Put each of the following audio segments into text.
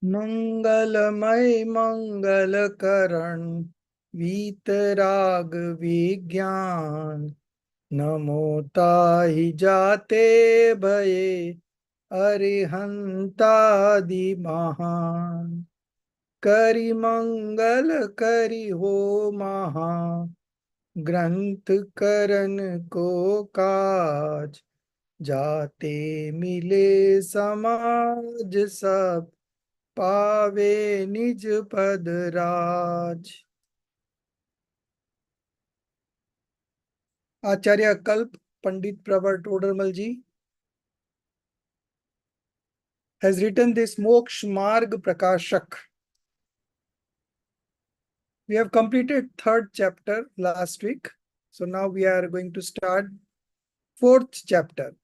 मंगलमय मंगल करण वीतराग विज्ञान नमो ताहि जाते भये अरिहंतादि महान करि मंगल करि हो महा ग्रंथ करन को काज जाते मिले समाज सब पावे निज पद राज। आचार्य कल्प पंडित प्रवर टोडरमल जी has written this Moksha Marg Prakashak. We have completed third chapter last week. So now we are going to start fourth chapter.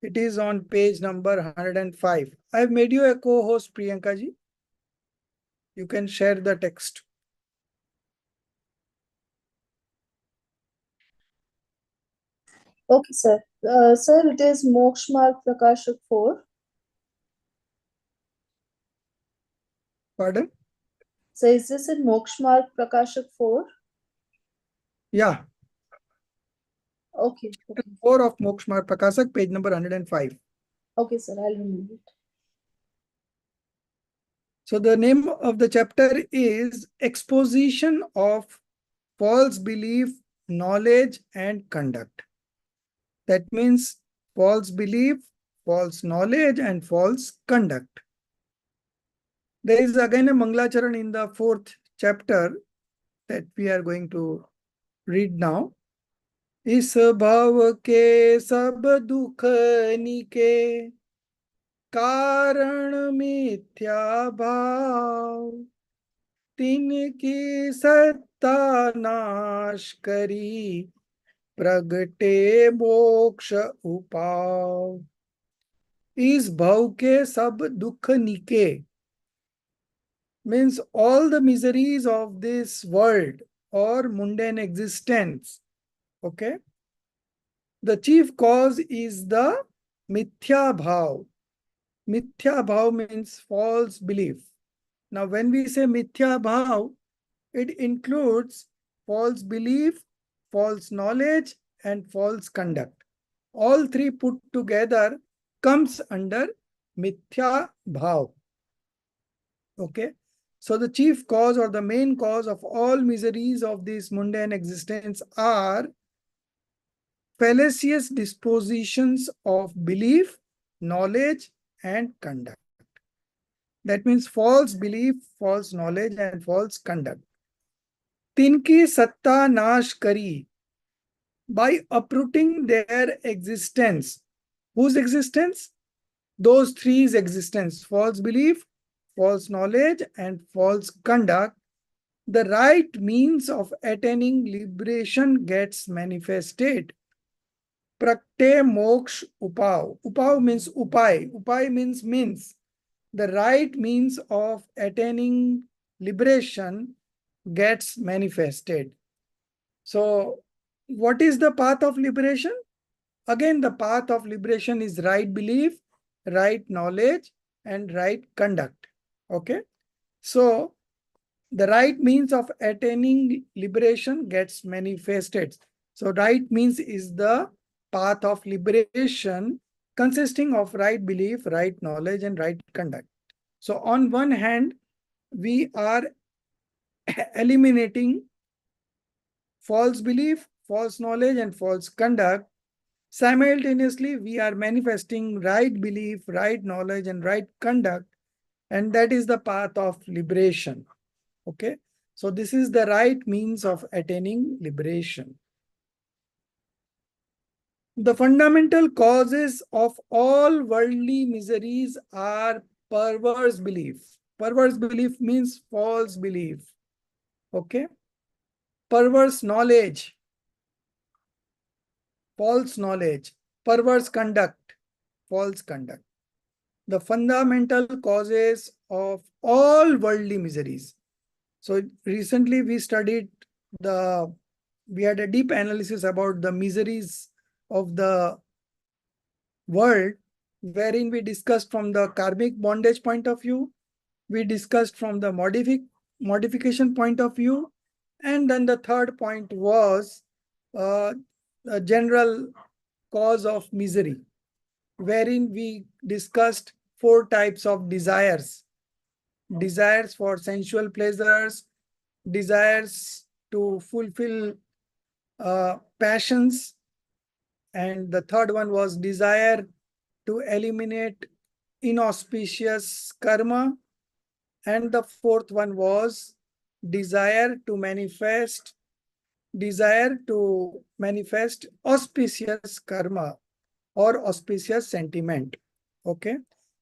It is on page number 105. I have made you a co-host, Priyanka ji. You can share the text. Okay, sir. Sir, it is Moksha Marg Prakashak 4. Pardon? So is this in Moksha Marg Prakashak 4? Yeah. Okay. 4 of Moksha Marg Prakashak, page number 105. Okay, sir. I'll remove it. So the name of the chapter is Exposition of False Belief, Knowledge and Conduct. That means false belief, false knowledge and false conduct. There is again a Mangalacharan in the fourth chapter that we are going to read now. इस भव के सब दुख निके कारण मिथ्या भाव तिनकी सत्ता नाश करी प्रगटे मोक्ष उपाव। इस भव के सब दुख निके means all the miseries of this world or mundane existence. Okay. The chief cause is the mithya bhav. Mithya bhav means false belief. Now, when we say mithya bhav, it includes false belief, false knowledge, and false conduct. All three put together comes under mithya bhav. Okay. So the chief cause or the main cause of all miseries of this mundane existence are fallacious dispositions of belief, knowledge, and conduct. That means false belief, false knowledge, and false conduct. Tinki satta nash kari, by uprooting their existence. Whose existence? Those three's existence: false belief, false knowledge, and false conduct. The right means of attaining liberation gets manifested. Prakte moksha upav. Upav means upai. Upai means. The right means of attaining liberation gets manifested. So, what is the path of liberation? Again, the path of liberation is right belief, right knowledge, and right conduct. Okay. So, the right means of attaining liberation gets manifested. So right means is the path of liberation consisting of right belief, right knowledge, and right conduct. So on one hand, we are eliminating false belief, false knowledge, and false conduct. Simultaneously, we are manifesting right belief, right knowledge, and right conduct. And that is the path of liberation. Okay. So this is the right means of attaining liberation. The fundamental causes of all worldly miseries are perverse belief. Perverse belief means false belief. Okay. Perverse knowledge, false knowledge. Perverse conduct, false conduct. The fundamental causes of all worldly miseries. So recently we had a deep analysis about the miseries of the world, wherein we discussed from the karmic bondage point of view, we discussed from the modification point of view. And then the third point was a general cause of misery, wherein we discussed four types of desires: desires for sensual pleasures, desires to fulfill passions, and the third one was desire to eliminate inauspicious karma, and the fourth one was desire to manifest auspicious karma or auspicious sentiment. Okay,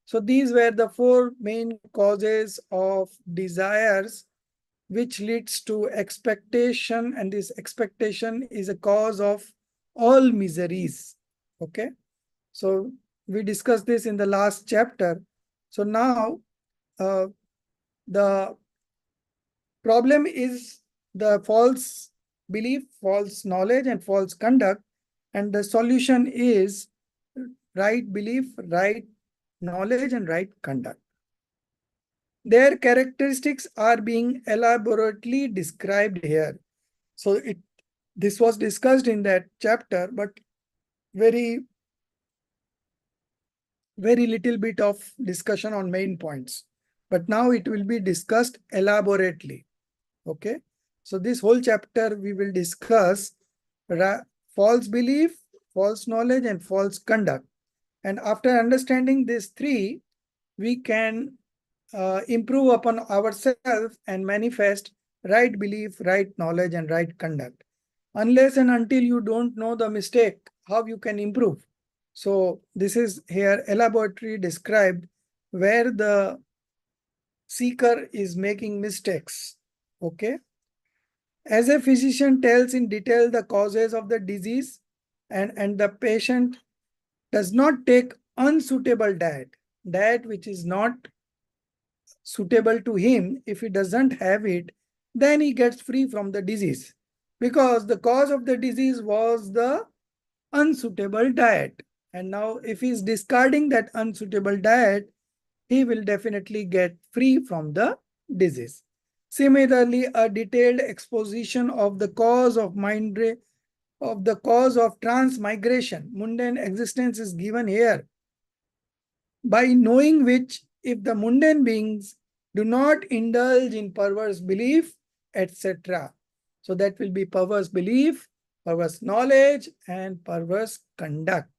so these were the four main causes of desires which leads to expectation, and this expectation is a cause of all miseries. Okay, so we discussed this in the last chapter. So now uh, the problem is the false belief, false knowledge, and false conduct. And the solution is right belief, right knowledge, and right conduct. Their characteristics are being elaborately described here. So this was discussed in that chapter, but very, very little bit of discussion on main points. But now it will be discussed elaborately. Okay. So this whole chapter we will discuss false belief, false knowledge, and false conduct. And after understanding these three, we can improve upon ourselves and manifest right belief, right knowledge, and right conduct. Unless and until you don't know the mistake, how you can improve? So this is here elaborately described where the seeker is making mistakes. Okay. As a physician tells in detail the causes of the disease, and the patient does not take unsuitable diet which is not suitable to him, if he doesn't have it, then he gets free from the disease, because the cause of the disease was the unsuitable diet. And now if he is discarding that unsuitable diet, he will definitely get free from the disease. Similarly, a detailed exposition of the cause of transmigration, mundane existence, is given here, by knowing which, if the mundane beings do not indulge in perverse belief, etc. So that will be perverse belief, perverse knowledge, and perverse conduct.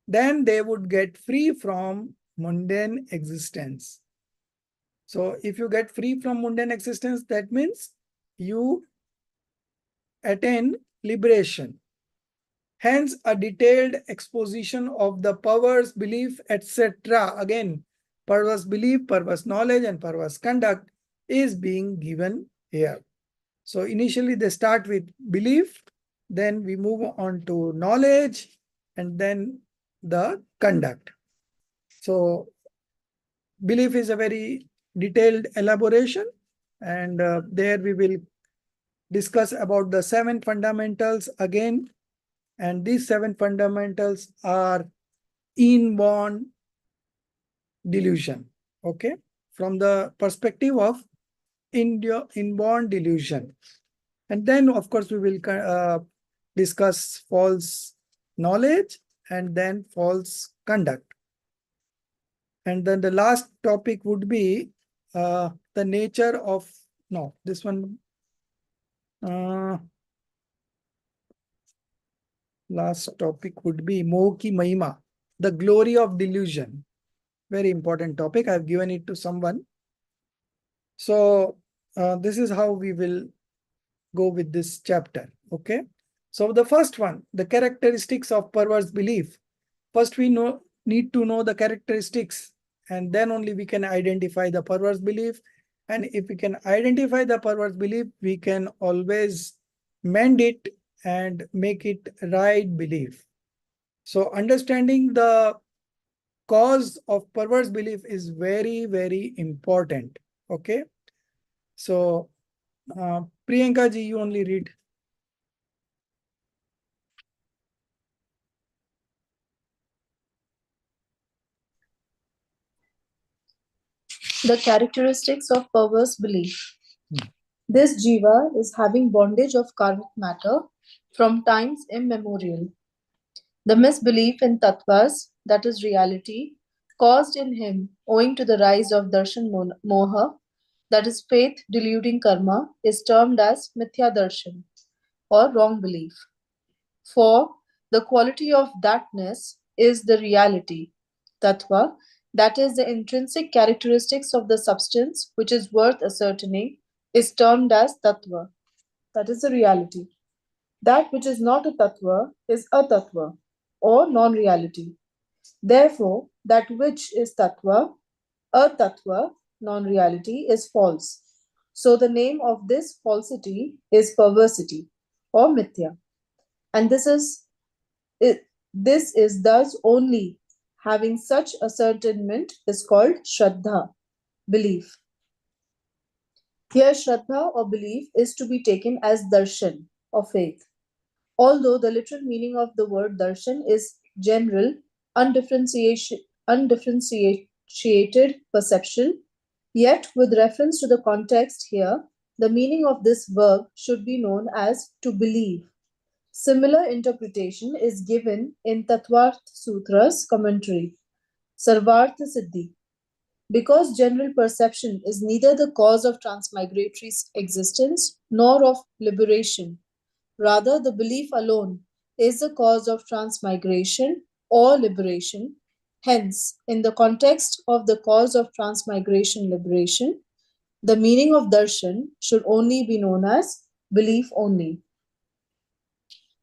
Then they would get free from mundane existence. So if you get free from mundane existence, that means you attain liberation. Hence, a detailed exposition of the perverse belief, etc. Again, perverse belief, perverse knowledge, and perverse conduct is being given here. So initially they start with belief, then we move on to knowledge, and then the conduct. So belief is a very detailed elaboration, and there we will discuss about the 7 fundamentals again. And these 7 fundamentals are inborn delusion. Okay, from the perspective of inborn delusion. And then of course we will discuss false knowledge and then false conduct. And then the last topic would be the nature of, no, this one, last topic would be Moh ki Mahima, the glory of delusion. Very important topic. I've given it to someone. So this is how we will go with this chapter. Okay. So the first one, the characteristics of perverse belief. First, we need to know the characteristics, and then only we can identify the perverse belief. And if we can identify the perverse belief, we can always mend it and make it right belief. So understanding the cause of perverse belief is very, very important. Okay. So Priyanka ji, you only read. The characteristics of perverse belief. Hmm. This jiva is having bondage of karmic matter from times immemorial. The misbelief in tattvas, that is reality, caused in him owing to the rise of darshan moha, that is faith deluding karma, is termed as mithya darshan or wrong belief. For the quality of thatness is the reality, tattva, that is the intrinsic characteristics of the substance which is worth ascertaining, is termed as tattva, that is the reality. That which is not a tattva is a tattva or non-reality. Therefore, that which is tattva, a tattva, non-reality, is false. So the name of this falsity is perversity or mithya. And this is thus only having such ascertainment is called Shraddha, belief. Here, Shraddha or belief is to be taken as darshan or faith. Although the literal meaning of the word darshan is general, undifferentiated perception, yet with reference to the context here, the meaning of this verb should be known as to believe. Similar interpretation is given in Tattvarth Sutra's commentary, Sarvartha Siddhi. Because general perception is neither the cause of transmigratory existence nor of liberation, rather, the belief alone is the cause of transmigration or liberation. Hence, in the context of the cause of transmigration liberation, the meaning of darshan should only be known as belief only.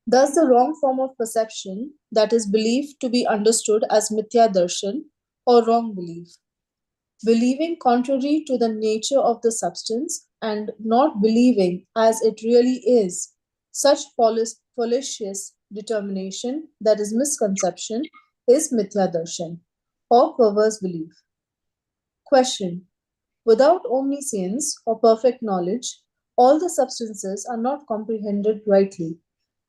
Thus, the wrong form of perception that is belief to be understood as mithya darshan or wrong belief. Believing contrary to the nature of the substance and not believing as it really is, such fallacious determination, that is misconception, is mithya darshan or perverse belief. Question. Without omniscience or perfect knowledge, all the substances are not comprehended rightly,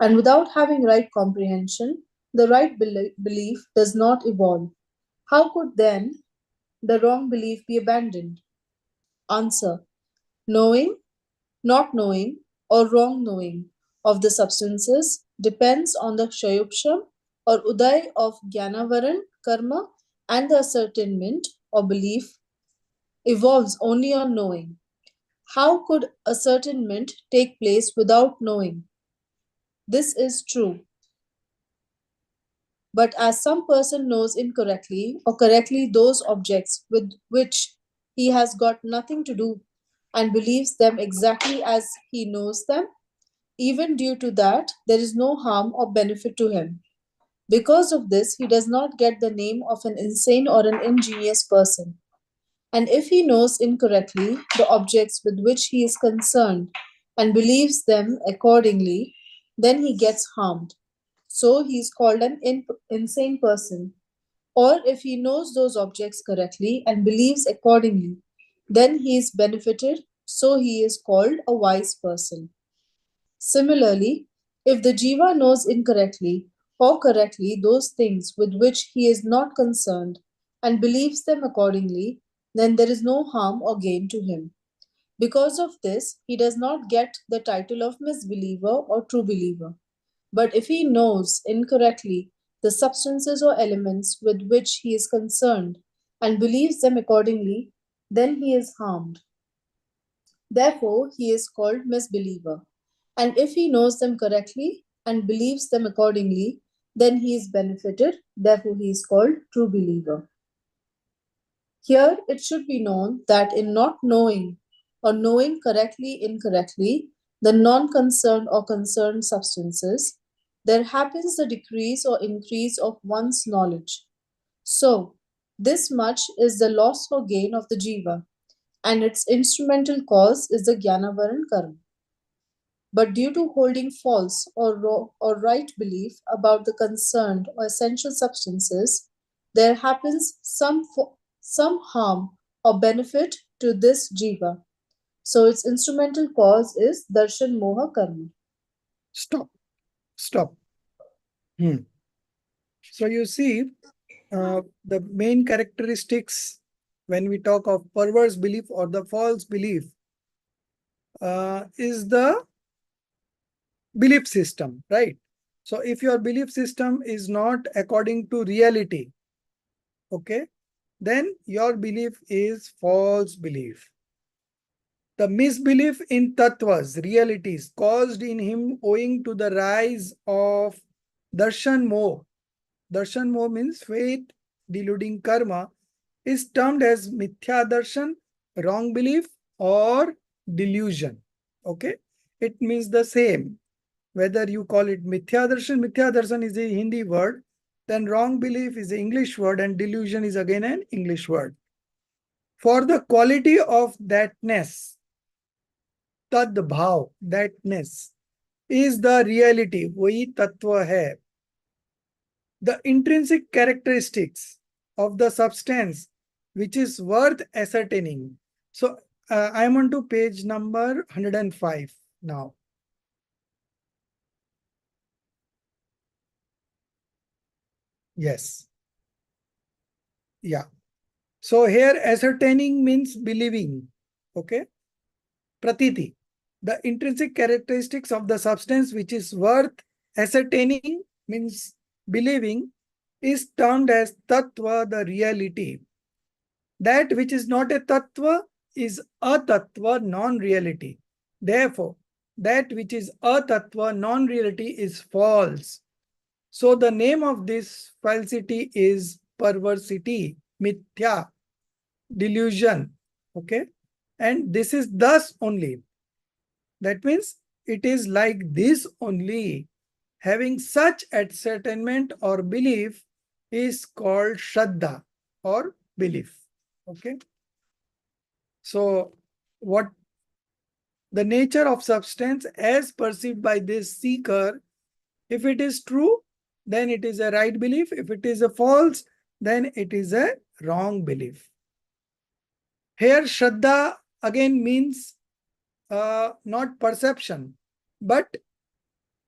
and without having right comprehension, the right belief does not evolve. How could then the wrong belief be abandoned? Answer. Knowing, not knowing, or wrong knowing of the substances depends on the kshayupsham or uday of jnanavaran karma, and the ascertainment or belief evolves only on knowing. How could ascertainment take place without knowing? This is true. But as some person knows incorrectly or correctly those objects with which he has got nothing to do and believes them exactly as he knows them, even due to that, there is no harm or benefit to him. Because of this, he does not get the name of an insane or an ingenious person. And if he knows incorrectly the objects with which he is concerned and believes them accordingly, then he gets harmed. So he is called an insane person. Or if he knows those objects correctly and believes accordingly, then he is benefited, so he is called a wise person. Similarly, if the jiva knows incorrectly or correctly those things with which he is not concerned and believes them accordingly, then there is no harm or gain to him. Because of this, he does not get the title of misbeliever or true believer. But if he knows incorrectly the substances or elements with which he is concerned and believes them accordingly, then he is harmed. Therefore, he is called misbeliever. And if he knows them correctly and believes them accordingly, then he is benefited. Therefore, he is called true believer. Here, it should be known that in not knowing or knowing correctly incorrectly the non-concerned or concerned substances, there happens the decrease or increase of one's knowledge. So, this much is the loss or gain of the jiva, and its instrumental cause is the jnanavaran karma. But due to holding false or right belief about the concerned or essential substances, there happens some harm or benefit to this jiva. So its instrumental cause is darshan moha karma. Stop. Stop. So you see, the main characteristics when we talk of perverse belief or the false belief, is the belief system, right? So if your belief system is not according to reality, okay, then your belief is false belief. The misbelief in tattvas, realities, caused in him owing to the rise of darshan moh. Darshan moh means faith deluding karma, is termed as mithya darshan, wrong belief, or delusion. Okay, it means the same. Whether you call it mithya darshan is a Hindi word, then wrong belief is an English word, and delusion is again an English word. For the quality of thatness, tad bhav, thatness, is the reality, वही तत्व है. The intrinsic characteristics of the substance which is worth ascertaining. So I am on to page number 105 now. Yes. Yeah. So here ascertaining means believing. Okay. Pratiti. The intrinsic characteristics of the substance which is worth ascertaining means believing is termed as tattva, the reality. That which is not a tattva is a tattva, non-reality. Therefore, that which is a tattva, non-reality is false. So the name of this falsity is perversity, mithya, delusion. Okay. And this is thus only. That means it is like this only. Having such ascertainment or belief is called shraddha or belief. Okay. So what the nature of substance as perceived by this seeker, if it is true, then it is a right belief. If it is a false, then it is a wrong belief. Here shraddha again means not perception, but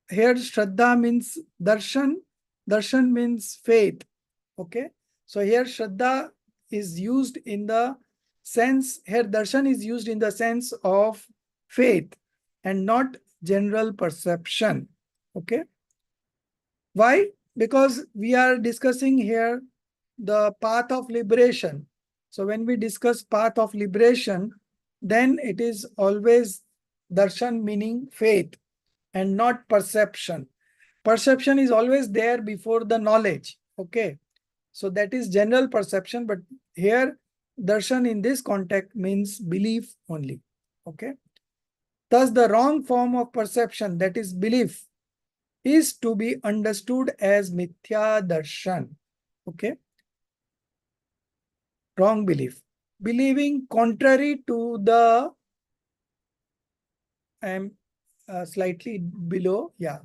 here shraddha means darshan. Darshan means faith. Okay. So here shraddha is used in the sense, here darshan is used in the sense of faith and not general perception. Okay. Why? Because we are discussing here the path of liberation. So when we discuss path of liberation, then it is always darshan meaning faith and not perception. Perception is always there before the knowledge. Okay. So that is general perception, but here darshan in this context means belief only. Okay. Thus the wrong form of perception, that is belief, is to be understood as mithya darshan. Okay. Wrong belief. Believing contrary to the, I am slightly below. Yeah.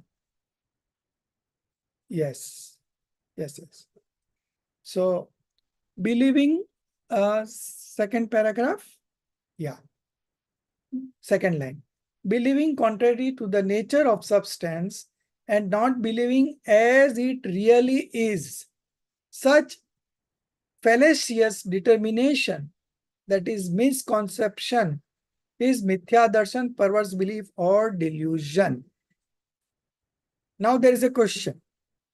Yes. Yes. Yes. So believing, second paragraph. Yeah. Second line. Believing contrary to the nature of substance and not believing as it really is. Such fallacious determination, that is misconception, is mithya darshan, perverse belief or delusion. Now there is a question.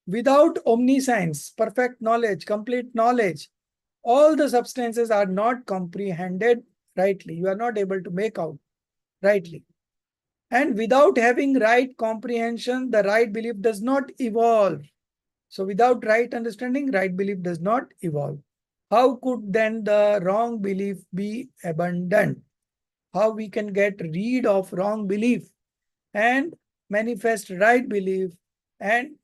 Without omniscience, perfect knowledge, complete knowledge, all the substances are not comprehended rightly. You are not able to make out rightly. And without having right comprehension, the right belief does not evolve. So without right understanding, right belief does not evolve. How could then the wrong belief be abandoned? How we can get rid of wrong belief and manifest right belief, and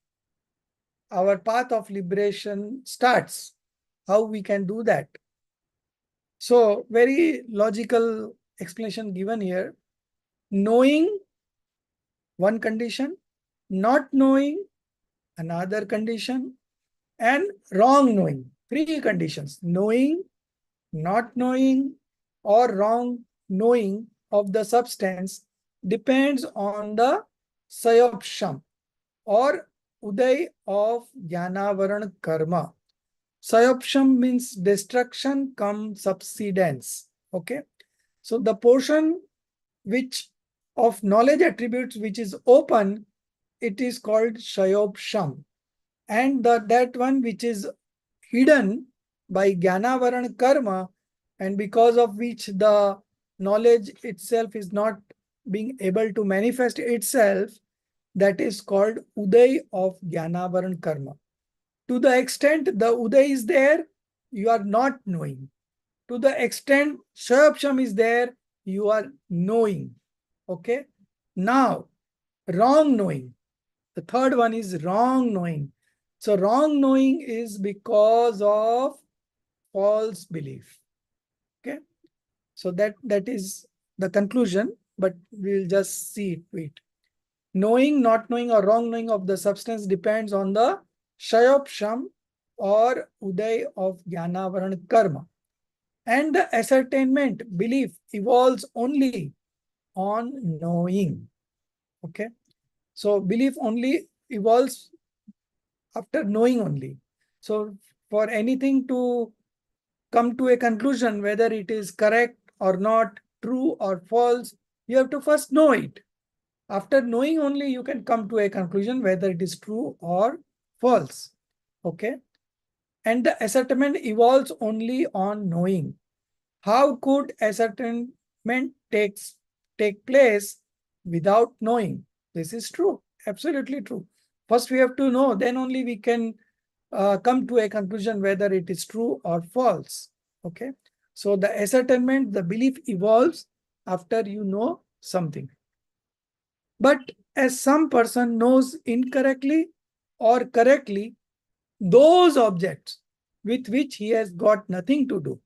our path of liberation starts? How we can do that? So very logical explanation given here. Knowing, one condition, not knowing, another condition, and wrong knowing, three conditions: knowing, not knowing, or wrong knowing of the substance depends on the sayopsham or uday of jnanavaran karma. Sayopsham means destruction cum subsidence. Okay. So the portion which of knowledge attributes which is open, it is called Shayopsham. And that one which is hidden by Jnana Varan Karma, and because of which the knowledge itself is not being able to manifest itself, that is called Uday of Jnana Varan Karma. To the extent the Uday is there, you are not knowing. To the extent Shayopsham is there, you are knowing. Okay. Now, wrong knowing. The third one is wrong knowing. So wrong knowing is because of false belief. Okay. So that is the conclusion, but we'll just see it. Knowing, not knowing, or wrong knowing of the substance depends on the Shayopsham or Uday of Jnana Karma. And the ascertainment, belief, evolves only on knowing. Okay. So belief only evolves after knowing only. So for anything to come to a conclusion, whether it is correct or not, true or false, you have to first know it. After knowing only, you can come to a conclusion whether it is true or false. Okay. And the ascertainment evolves only on knowing. How could ascertainment take place without knowing? This is true. Absolutely true. First, we have to know, then only we can come to a conclusion whether it is true or false. Okay. So the ascertainment, the belief evolves after you know something. But as some person knows incorrectly or correctly those objects with which he has got nothing to do.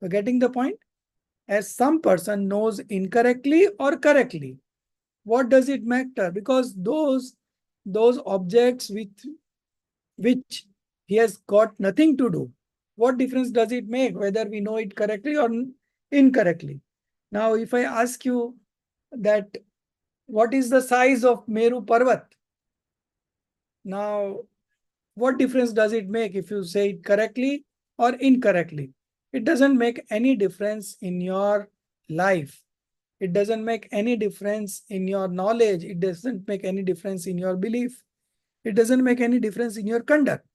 You're getting the point? As some person knows incorrectly or correctly. What does it matter? Because those objects with which he has got nothing to do, what difference does it make whether we know it correctly or incorrectly? Now, if I ask you that what is the size of Meru Parvat? Now, what difference does it make if you say it correctly or incorrectly? It doesn't make any difference in your life. It doesn't make any difference in your knowledge. It doesn't make any difference in your belief. It doesn't make any difference in your conduct.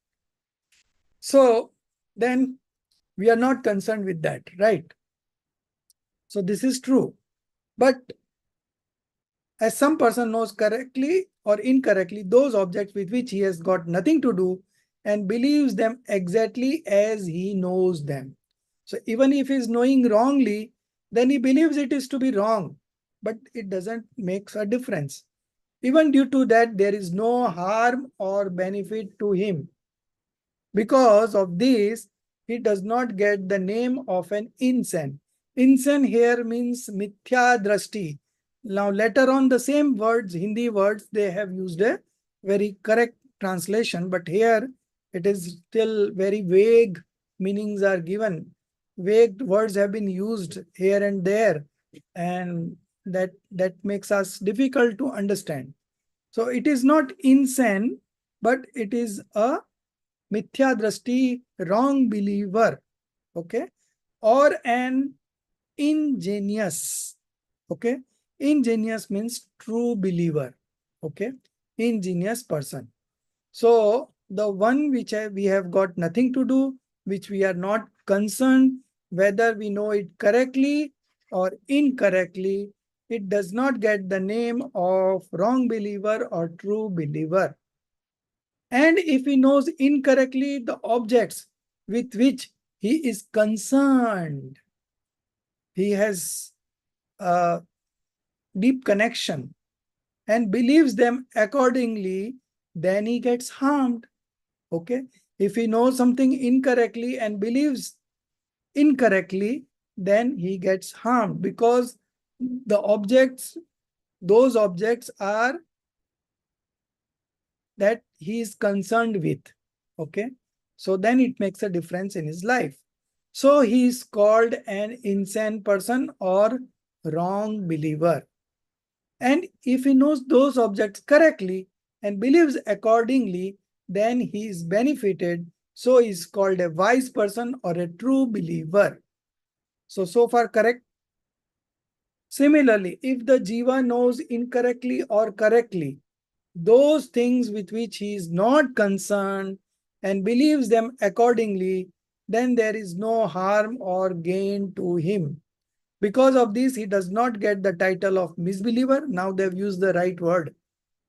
So then we are not concerned with that, right? So this is true. But as some person knows correctly or incorrectly those objects with which he has got nothing to do and believes them exactly as he knows them. So even if he is knowing wrongly, then he believes it is to be wrong, but it doesn't make a difference. Even due to that, there is no harm or benefit to him. Because of this, he does not get the name of an insane. Insane here means mithya drashti. Now later on the same words, Hindi words, they have used a very correct translation, but here it is still very vague meanings are given. Vague words have been used here and there, and that makes us difficult to understand. So it is not insane, but it is a mithya drashti, wrong believer, okay, or an ingenious, okay. Ingenious means true believer, okay, ingenious person. So the one which we have got nothing to do, which we are not concerned whether we know it correctly or incorrectly, it does not get the name of wrong believer or true believer. And if he knows incorrectly the objects with which he is concerned, he has a deep connection and believes them accordingly, then he gets harmed. Okay. If he knows something incorrectly and believes incorrectly, then he gets harmed because those objects are that he is concerned with. Okay. So then it makes a difference in his life. So he is called an insane person or wrong believer. And if he knows those objects correctly and believes accordingly, then he is benefited so is called a wise person or a true believer. So far correct. Similarly, if the jiva knows incorrectly or correctly those things with which he is not concerned and believes them accordingly, then there is no harm or gain to him. Because of this, he does not get the title of misbeliever. Now they've used the right word.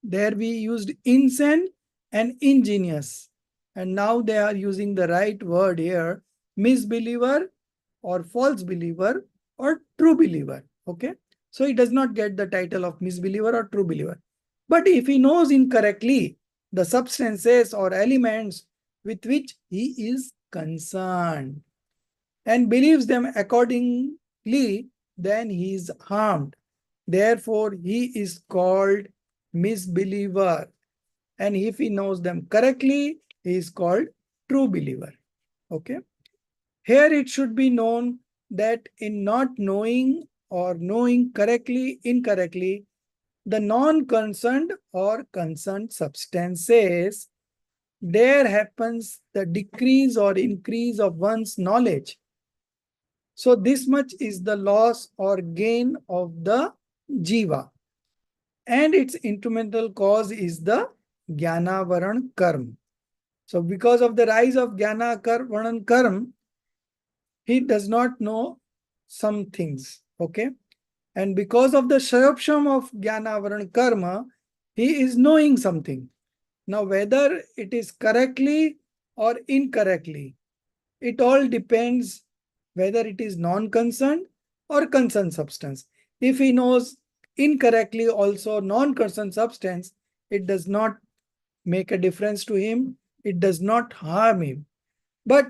There we used insane and ingenious. And now they are using the right word here, misbeliever or false believer or true believer. Okay. So he does not get the title of misbeliever or true believer. But if he knows incorrectly the substances or elements with which he is concerned and believes them accordingly, then he is harmed. Therefore, he is called misbeliever. And if he knows them correctly, he is called true believer. Okay. Here it should be known that in not knowing or knowing correctly, incorrectly, the non-concerned or concerned substances, there happens the decrease or increase of one's knowledge. So this much is the loss or gain of the jiva. And its instrumental cause is the jnana varan karma. So because of the rise of jnana varan karma, he does not know some things. Okay. And because of the sharapsham of jnana varan karma, he is knowing something. Now, whether it is correctly or incorrectly, it all depends whether it is non-concerned or concerned substance. If he knows incorrectly also non-concerned substance, it does not make a difference to him. It does not harm him. But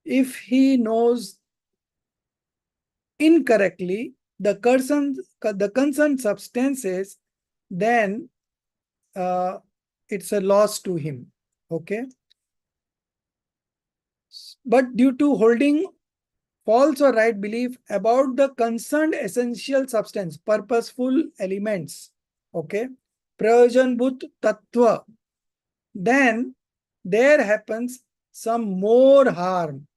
if he knows incorrectly the concerned substances, then it's a loss to him. Okay. But due to holding false or right belief about the concerned essential substance, purposeful elements, okay, prayojanbhut tattva, then there happens some more harm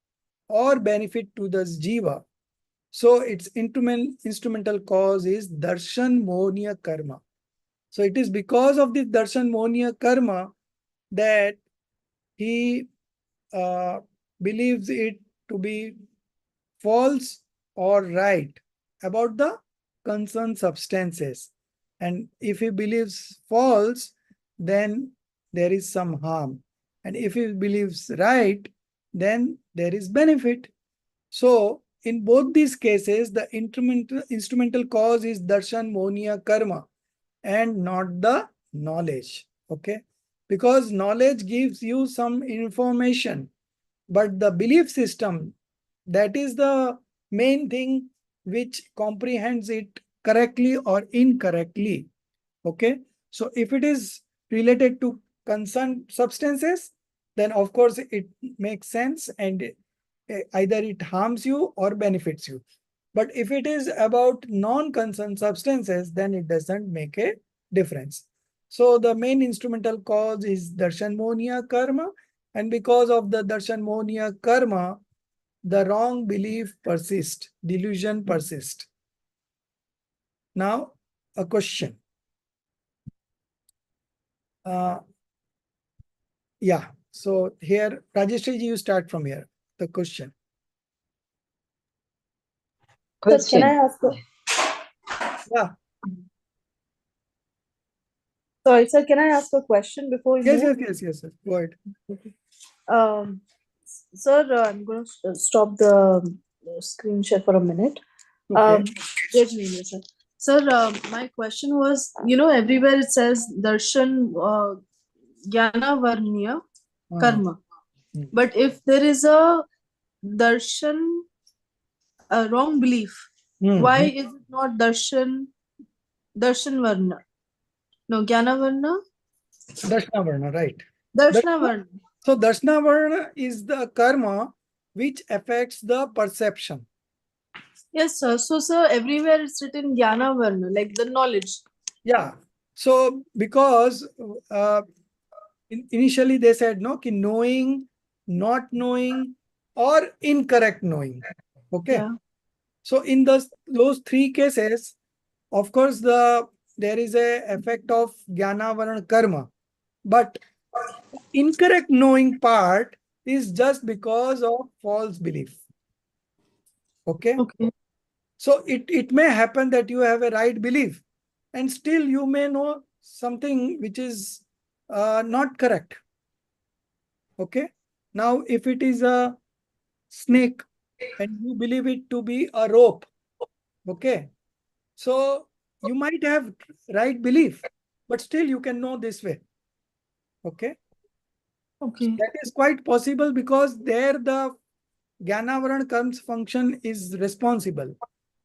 or benefit to the jiva. So its instrumental cause is darshan mohniya karma. So it is because of this darshan mohniya karma that he believes it to be false or right about the concerned substances. And if he believes false, then there is some harm. And if he believes right, then there is benefit. So in both these cases, the instrumental cause is darshan mohniya karma and not the knowledge. Okay. Because knowledge gives you some information, but the belief system, that is the main thing which comprehends it correctly or incorrectly. Okay. So if it is related to concerned substances, then of course it makes sense and either it harms you or benefits you. But if it is about non-concerned substances, then it doesn't make a difference. So the main instrumental cause is darshan mohniya karma. And because of the darshan mohniya karma, the wrong belief persists, delusion persists. Now, a question. Yeah, so here, Rajeshri ji, you start from here, the question. Sir, can I ask Yeah. Sorry, sir, can I ask a question before we move? Yes. Go ahead. Sir, I'm going to stop the screen share for a minute. Okay. Wait a minute, sir. Sir, my question was, everywhere it says darshan jnana varniya karma. But if there is a darshan wrong belief, why is it not darshan varna? No, jnana varna? Darshana Varna, right. Darshana varna. So Darshana Varna is the karma which affects the perception. Yes, sir. So, sir, everywhere it's written jnana varna, like the knowledge. Yeah. So because initially they said no, ki knowing not knowing, or incorrect knowing. Okay. Yeah. So in those three cases, of course, there is a effect of jnana varana karma, but incorrect knowing part is just because of false belief. Okay. Okay. So it may happen that you have a right belief and still you may know something which is not correct. Okay. Now, if it is a snake and you believe it to be a rope, okay, so you might have right belief, but still you can know this way. Okay. So Okay. that is quite possible because there the Jnana comes function is responsible.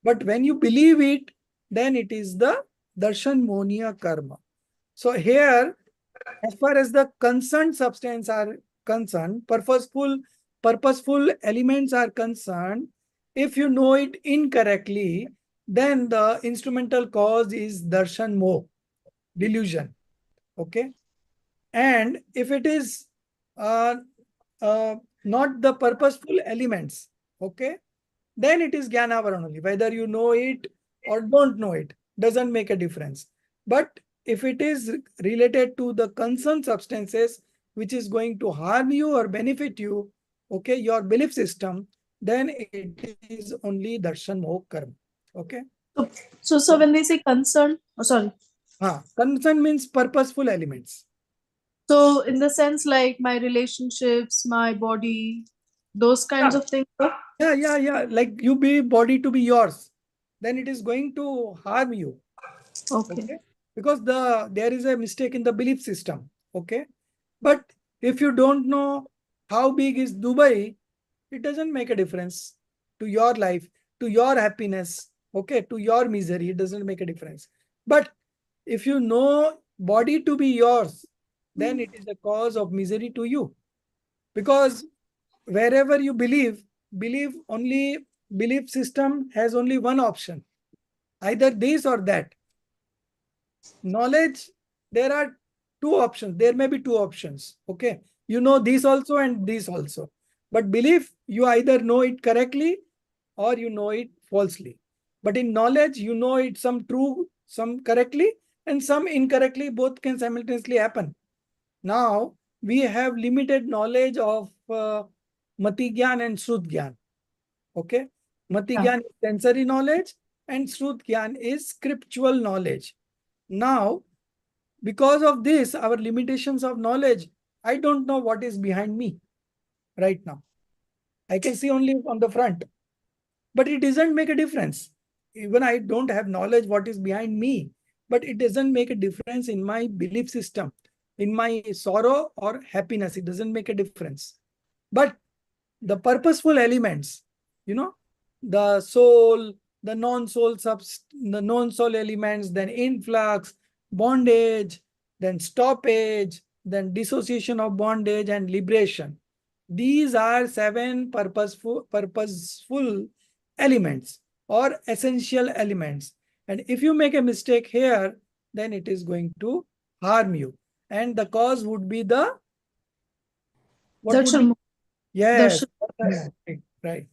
But when you believe it, then it is the darshan monia karma. So here, as far as the concerned substance are concerned, purposeful elements are concerned, if you know it incorrectly, then the instrumental cause is darshan moh, delusion. Okay. And if it is uh, uh, not the purposeful elements, okay, then it is Jnana only. Whether you know it or don't know it doesn't make a difference. But if it is related to the concerned substances which is going to harm you or benefit you, okay, your belief system, then it is only darshan moh karma. Okay. So when they say concern, oh sorry. Concern means purposeful elements. So in the sense like my relationships, my body, those kinds Yeah, of things. Sir? yeah. Like you be body to be yours, then it is going to harm you. Okay. Okay. Because there is a mistake in the belief system. Okay. But if you don't know how big is Dubai, it doesn't make a difference to your life, to your happiness, okay, to your misery. It doesn't make a difference. But if you know body to be yours, then it is a cause of misery to you. Because wherever you believe only, belief system has only one option, either this or that. Knowledge, there are two options. There may be two options. Okay. You know this also and this also. But belief, you either know it correctly or you know it falsely. But in knowledge, you know it some true, some correctly, and some incorrectly. Both can simultaneously happen. Now, we have limited knowledge of Mati Gyan and Shrut Gyan. Okay. Mati Yeah. Gyan is sensory knowledge and Shrut Gyan is scriptural knowledge. Now, because of this, our limitations of knowledge, I don't know what is behind me right now. I can see only on the front, but it doesn't make a difference. Even I don't have knowledge what is behind me, but it doesn't make a difference in my belief system, in my sorrow or happiness. It doesn't make a difference. But the purposeful elements, you know, the soul, the non-soul elements, then influx, bondage, then stoppage, then dissociation of bondage and liberation. These are seven purposeful elements or essential elements. And if you make a mistake here, then it is going to harm you. And the cause would be what would be? Darshan. Yes, Darshan. right.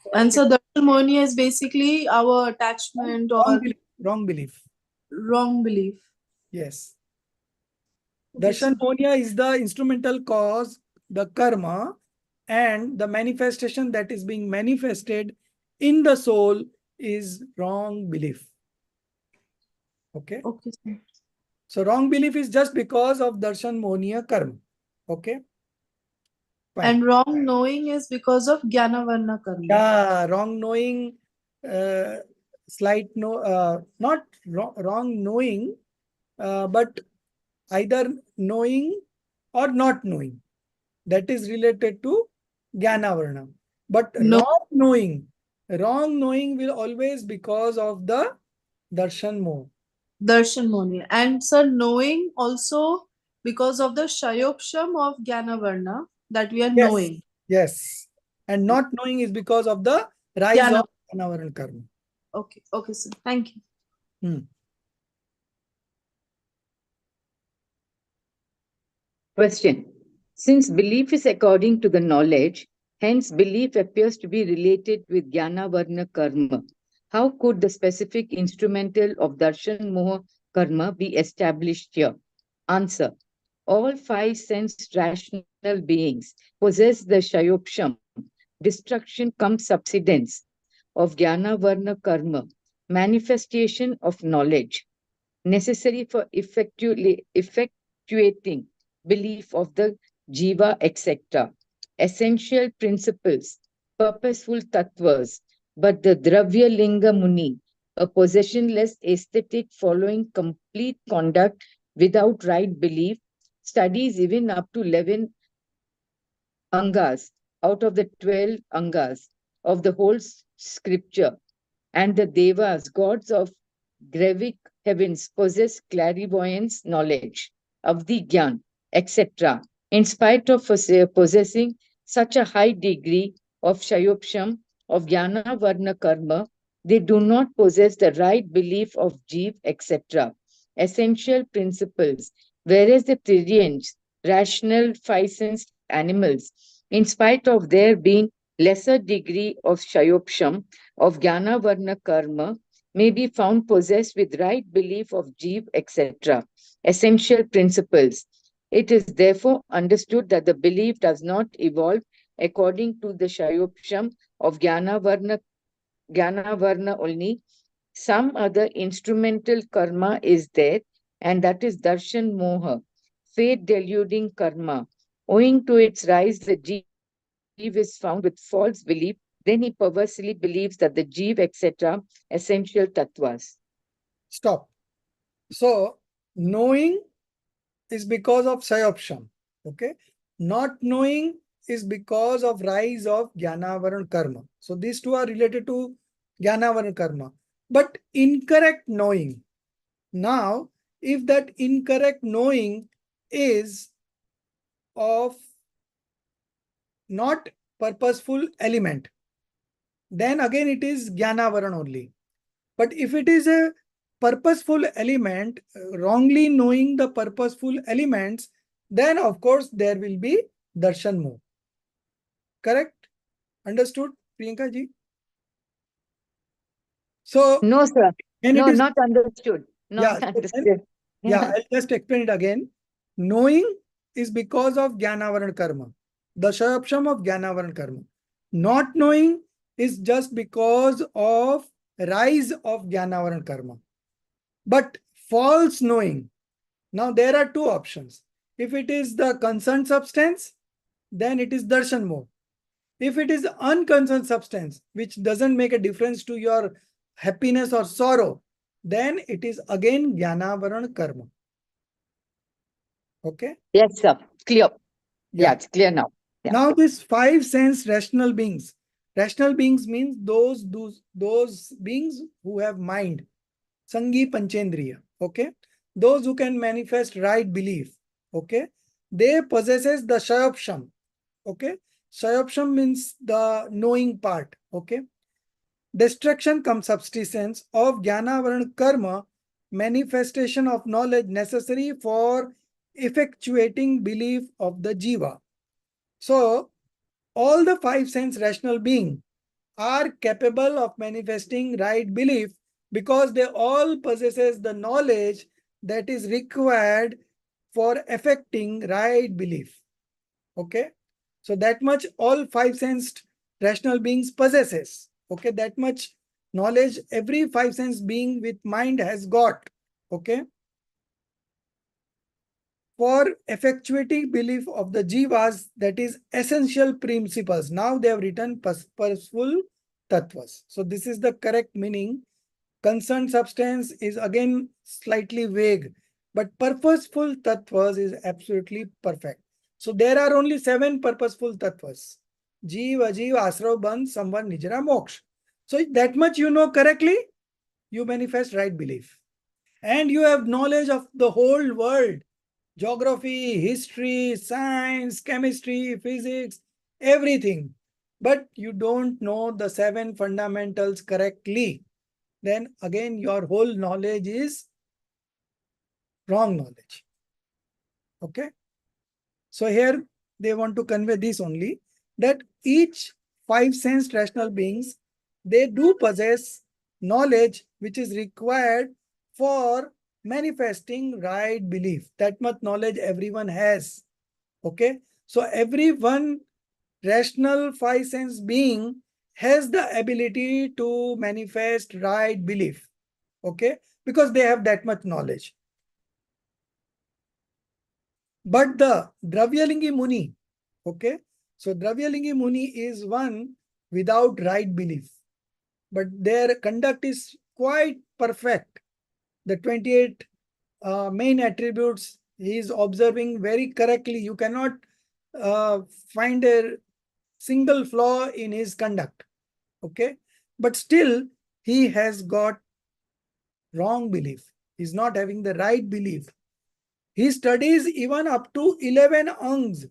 So And it so Darshan is basically our attachment wrong or belief, wrong belief. wrong belief. Yes. Okay, Darshan sir. monia is the instrumental cause, the karma, and the manifestation that is being manifested in the soul is wrong belief. Okay. Okay, sir. So wrong belief is just because of darshan monia karma. Okay. Fine. And wrong knowing is because of Jnana Varna Karma. Yeah, wrong knowing, uh, not wrong knowing, but either knowing or not knowing. That is related to Jnana Varna. But No, wrong knowing will always because of the Darshan Moh. Darshan Monia. And sir, knowing also because of the Shayopsham of Jnana Varna that we are Yes, knowing. yes. And not knowing is because of the rise Jnana. of Jnana Varna karma. Okay, okay, sir. Thank you. Hmm. Question. Since belief is according to the knowledge, hence belief appears to be related with jnana varna karma. How could the specific instrumental of darshan moha karma be established here? Answer. All five sense rational beings possess the shayopsham, destruction cum subsidence of jnana varna karma, manifestation of knowledge, necessary for effectuating belief of the jiva, etc. Essential principles, purposeful tattvas, but the Dravya Linga Muni, a possessionless aesthetic following complete conduct without right belief, studies even up to 11 angas out of the 12 angas of the whole scripture, and the devas, gods of Gravic heavens, possess clairvoyance knowledge of the Gyan, etc. In spite of possessing such a high degree of Shayopsham, of Jnana Varna Karma, they do not possess the right belief of Jeev, etc. Essential principles, whereas the Tridyans, rational five-sensed animals, in spite of there being lesser degree of Shayopsham, of Jnana Varna Karma, may be found possessed with right belief of Jeev, etc. Essential principles. It is therefore understood that the belief does not evolve according to the Shayopsham of Jnana Varna only. Some other instrumental karma is there, and that is Darshan Moha, fate deluding karma. Owing to its rise, the Jeev is found with false belief. Then he perversely believes that the Jeev, etc., essential tattvas. Stop. So knowing is because of sayopsham. Okay. Not knowing is because of rise of jnanavaran karma. So these two are related to jnanavaran karma. But incorrect knowing. Now, if that incorrect knowing is of not purposeful element, then again it is jnanavaran only. But if it is a purposeful element, wrongly knowing the purposeful elements, then of course there will be darshan moh. Correct? Understood, Priyanka ji? So No, sir. when it No, is, not understood. yeah, Not so then, understood. yeah, I'll just explain it again. Knowing is because of jnanavaran karma, the shayapsham of jnanavaran karma. Not knowing is just because of rise of jnanavaran karma. But false knowing, now there are two options. If it is the concerned substance, then it is darshan moh. If it is unconcerned substance, which doesn't make a difference to your happiness or sorrow, then it is again jnanavaran karma. Okay? Yes, sir. Clear. Yeah, Yeah. it's clear now. Yeah. Now these five sense rational beings. Rational beings means those beings who have mind. Sangi Panchendriya. Okay? Those who can manifest right belief. Okay? They possesses the Shayopsham. Okay? Shayopsham means the knowing part. Okay? Destruction cum subsistence of Jnanavaran karma, manifestation of knowledge necessary for effectuating belief of the jiva. So, all the five sense rational beings are capable of manifesting right belief because they all possesses the knowledge that is required for effecting right belief. Okay. So that much all five sensed rational beings possesses. Okay. That much knowledge every five sense being with mind has got. Okay. For effectuating belief of the jivas, that is essential principles. Now they have written purposeful tattvas. So this is the correct meaning. Concerned substance is again slightly vague, but purposeful tattvas is absolutely perfect. So there are only 7 purposeful tattvas. Jiva, Jiva, Asrav, Bandh, Samvar, Nijra, Moksha. So that much you know correctly, you manifest right belief. And you have knowledge of the whole world. Geography, history, science, chemistry, physics, everything. But you don't know the 7 fundamentals correctly. Then again, your whole knowledge is wrong knowledge. Okay. So here they want to convey this only, that each five sense rational beings, they do possess knowledge which is required for manifesting right belief. That much knowledge everyone has. Okay. So every one rational five sense being has the ability to manifest right belief. Okay. Because they have that much knowledge. But the Dravyalingi Muni, okay, so Dravyalingi Muni is one without right belief, but their conduct is quite perfect. The 28 main attributes he is observing very correctly. You cannot find a single flaw in his conduct, okay, but still he has got wrong belief. He's not having the right belief. He studies even up to 11 angs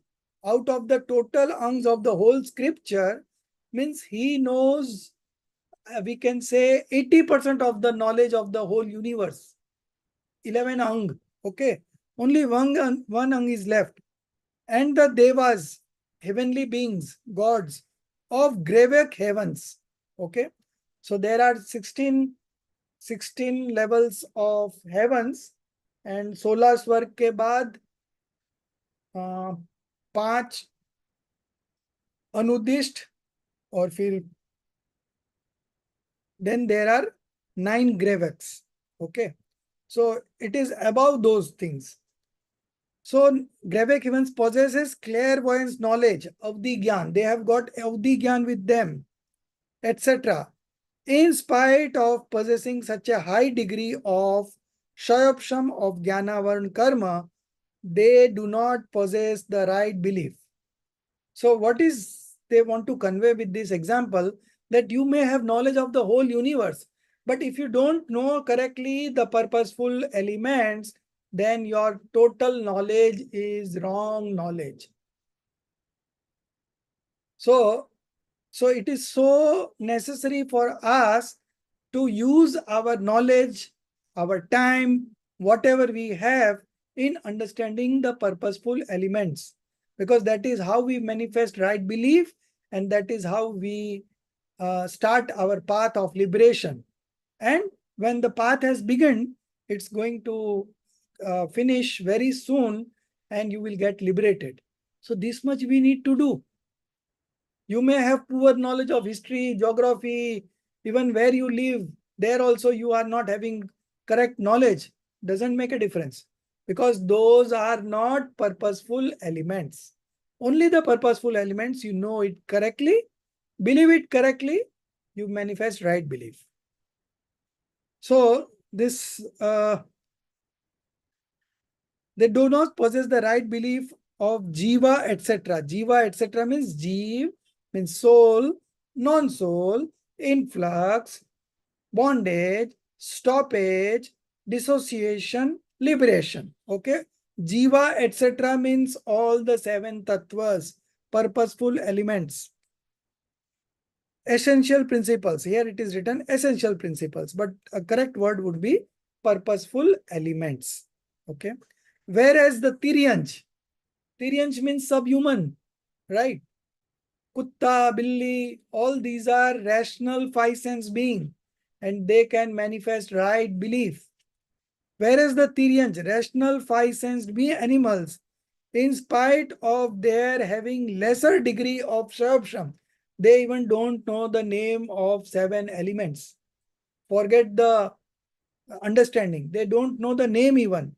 out of the total angs of the whole scripture. Means he knows, we can say 80% of the knowledge of the whole universe. 11 ang, okay. Only one ang is left. And the devas, heavenly beings, gods of Gravek heavens, okay. So there are 16 levels of heavens, and 16 स्वर्ग के बाद 5 अनुदिष्ट, और फिर then there are 9 gravaks. Okay, so it is above those things. So Gravak heavens possesses clairvoyance knowledge of the Gyan. They have got Avdi Gyan with them, etc. In spite of possessing such a high degree of Shayopsham of Jnanavarn Karma, they do not possess the right belief. So what is they want to convey with this example? That you may have knowledge of the whole universe, but if you don't know correctly the purposeful elements, then your total knowledge is wrong knowledge. So it is so necessary for us to use our knowledge, our time, whatever we have, in understanding the purposeful elements, because that is how we manifest right belief, and that is how we start our path of liberation. And when the path has begun, it's going to finish very soon, and you will get liberated. So this much we need to do. You may have poor knowledge of history, geography, even where you live. There also you are not having correct knowledge. Doesn't make a difference, because those are not purposeful elements. Only the purposeful elements, you know it correctly, believe it correctly, you manifest right belief. So this they do not possess the right belief of jiva, etc. Jiva, etc. means jeev, means soul, non-soul, influx, bondage, stoppage, dissociation, liberation. Okay. Jiva, etc. means all the 7 tattvas, purposeful elements. Essential principles. Here it is written essential principles, but a correct word would be purposeful elements. Okay. Whereas the Tiryanj means subhuman, right? Kutta, Billi, all these are rational 5 sense being, and they can manifest right belief. Whereas the Tiryanj, rational 5 sensed being animals, in spite of their having lesser degree of Shravsham, they even don't know the name of 7 elements. Forget the understanding. They don't know the name even.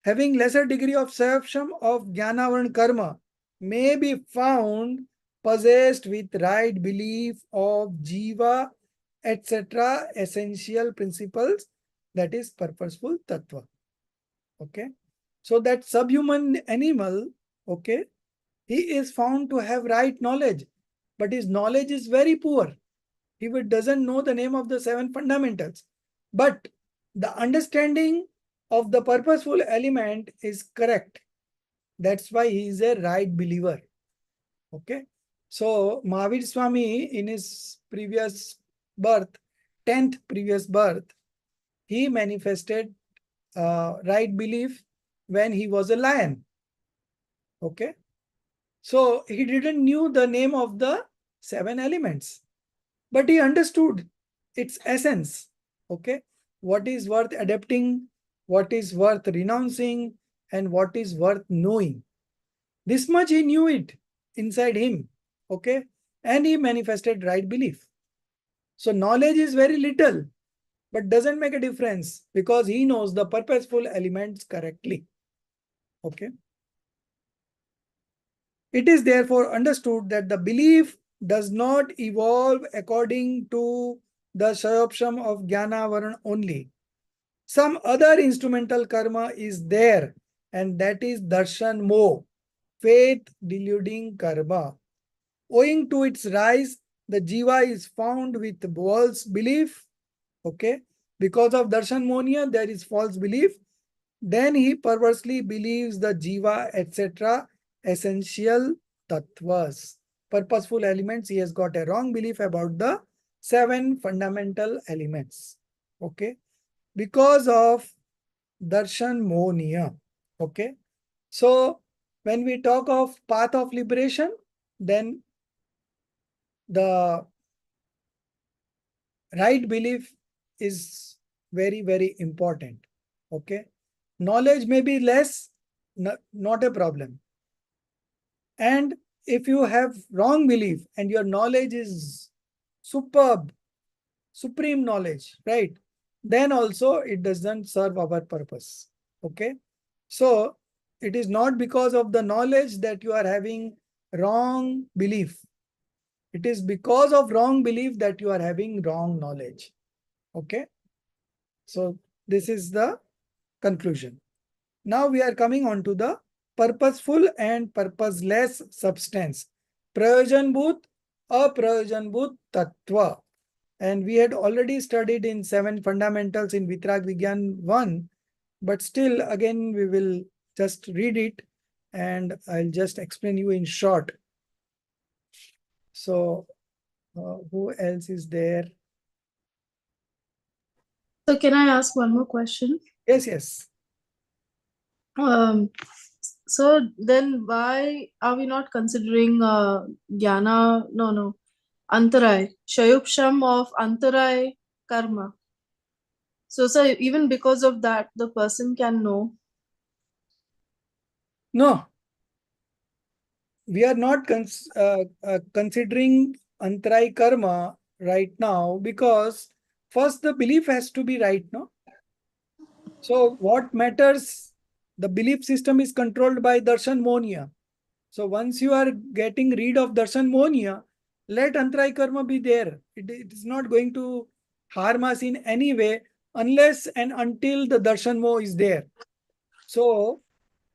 Having lesser degree of Shravsham of Jnanavarn Karma may be found possessed with right belief of Jiva, etc. essential principles, that is purposeful tattva. Okay. So that subhuman animal, okay, he is found to have right knowledge, but his knowledge is very poor. He doesn't know the name of the 7 fundamentals. But the understanding of the purposeful element is correct. That's why he is a right believer. Okay. So Mahavir Swami in his previous birth, 10th previous birth, he manifested right belief when he was a lion. Okay. So he didn't knew the name of the 7 elements, but he understood its essence. Okay, what is worth adapting, what is worth renouncing, and what is worth knowing. This much he knew it inside him. Okay, and he manifested right belief. So knowledge is very little, but doesn't make a difference because he knows the purposeful elements correctly. Okay. It is therefore understood that the belief does not evolve according to the Shayopsham of Jnana Varan only. Some other instrumental karma is there, and that is Darshan Mo, faith deluding karma. Owing to its rise, the Jiva is found with false belief. Okay. Because of Darshan Monia, there is false belief. Then he perversely believes the Jiva, etc., essential tattvas, purposeful elements. He has got a wrong belief about the 7 fundamental elements. Okay. Because of Darshan Monia. Okay. So when we talk of path of liberation, then the right belief is very, very important. Okay. Knowledge may be less, not a problem. And if you have wrong belief and your knowledge is superb, supreme knowledge, right? Then also it doesn't serve our purpose. Okay. So it is not because of the knowledge that you are having wrong belief. It is because of wrong belief that you are having wrong knowledge. Okay. So this is the conclusion. Now we are coming on to the purposeful and purposeless substance. Prayojanbhut, aprayojanbhut tattva. And we had already studied in 7 fundamentals in Vitrag Vigyan 1, but still again we will just read it and I'll just explain you in short. So who else is there? So can I ask one more question? Yes, yes. So then why are we not considering Jnana, Antaray, Shayupsham of Antaray karma? So even because of that, the person can know. No, we are not considering Antaray karma right now because first the belief has to be right, no? So what matters, the belief system is controlled by Darshan Monia. So once you are getting rid of Darshan Monia, let Antaray karma be there. It is not going to harm us in any way unless and until the Darshan Mo is there. So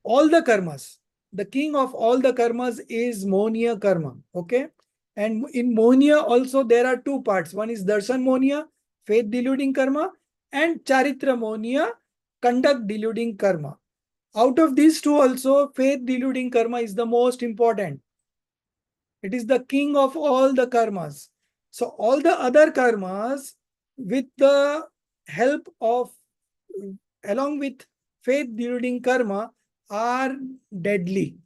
all the karmas, the king of all the karmas is Monia karma. Okay. And in Monia also there are 2 parts. One is Darshan Monia, faith deluding karma, and Charitra Monia, conduct deluding karma. Out of these 2 also, faith deluding karma is the most important. It is the king of all the karmas. So all the other karmas with the help of, along with faith deluding karma, are deadly.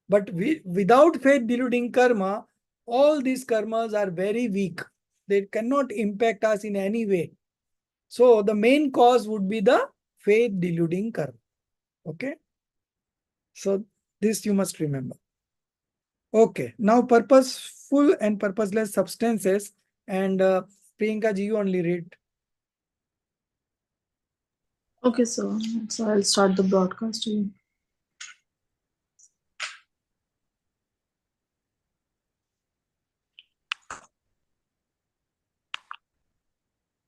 But without faith deluding karma, all these karmas are very weak. They cannot impact us in any way. So the main cause would be the faith deluding karma. Okay. So this you must remember. Okay. Now purposeful and purposeless substances, and Priyanka ji, you only read. Okay, so I'll start the broadcast again.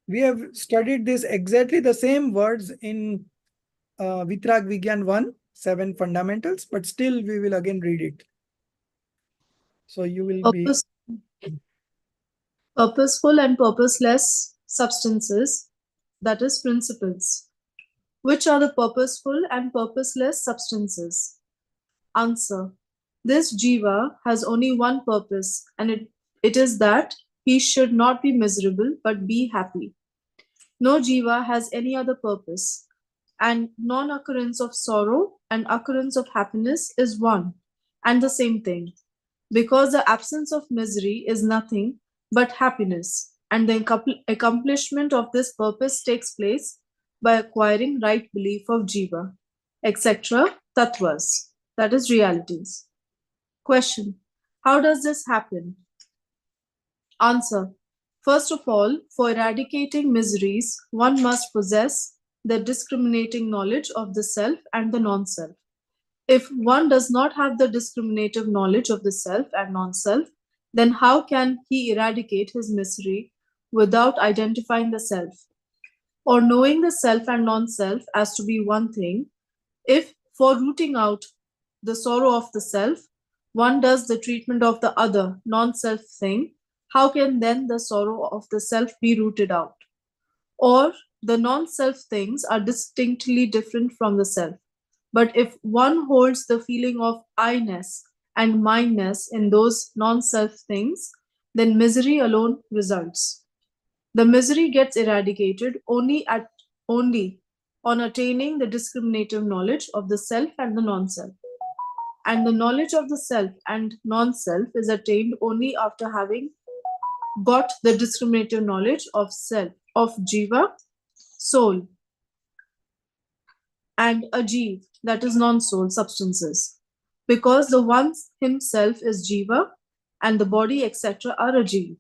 We have studied this exactly the same words in Vitrag Vigyan 1, 7 fundamentals, but still we will again read it. So you will be... Purposeful and purposeless substances, that is principles. Which are the purposeful and purposeless substances? Answer. This jiva has only one purpose, and it is that he should not be miserable but be happy. No jiva has any other purpose, and non-occurrence of sorrow and occurrence of happiness is one, and the same thing, because the absence of misery is nothing but happiness, and the accomplishment of this purpose takes place by acquiring right belief of jiva, etc., tattvas, that is, realities. Question: how does this happen? Answer: first of all, for eradicating miseries, one must possess the discriminating knowledge of the self and the non-self. If one does not have the discriminative knowledge of the self and non-self, then how can he eradicate his misery without identifying the self? Or knowing the self and non-self as to be one thing, if for rooting out the sorrow of the self, one does the treatment of the other non-self thing, how can then the sorrow of the self be rooted out? Or the non-self things are distinctly different from the self. But if one holds the feeling of I-ness and mine-ness in those non-self things, then misery alone results. The misery gets eradicated only on attaining the discriminative knowledge of the self and the non-self. And the knowledge of the self and non-self is attained only after having got the discriminative knowledge of self, of jiva, soul, and ajiv, that is non-soul substances. Because the one himself is jiva and the body, etc., are ajiv.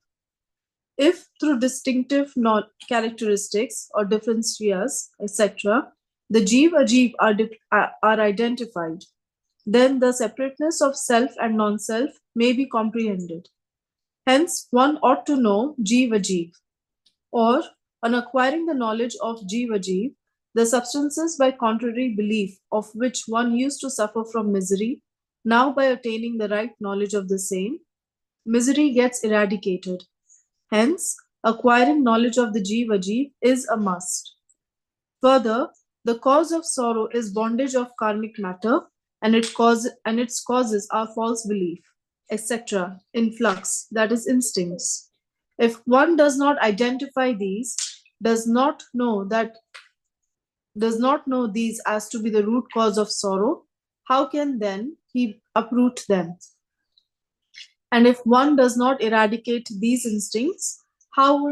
If through distinctive characteristics or differentias, etc., the jiv ajiv are identified, then the separateness of self and non-self may be comprehended. Hence, one ought to know jiva jiv, or on acquiring the knowledge of jiva jiv, the substances by contrary belief of which one used to suffer from misery, now by attaining the right knowledge of the same, misery gets eradicated. Hence, acquiring knowledge of the jiva jiv is a must. Further, the cause of sorrow is bondage of karmic matter, and its causes are false belief, etc., influx, that is, instincts. If one does not identify these, does not know these as to be the root cause of sorrow, how can then he uproot them? And if one does not eradicate these instincts, how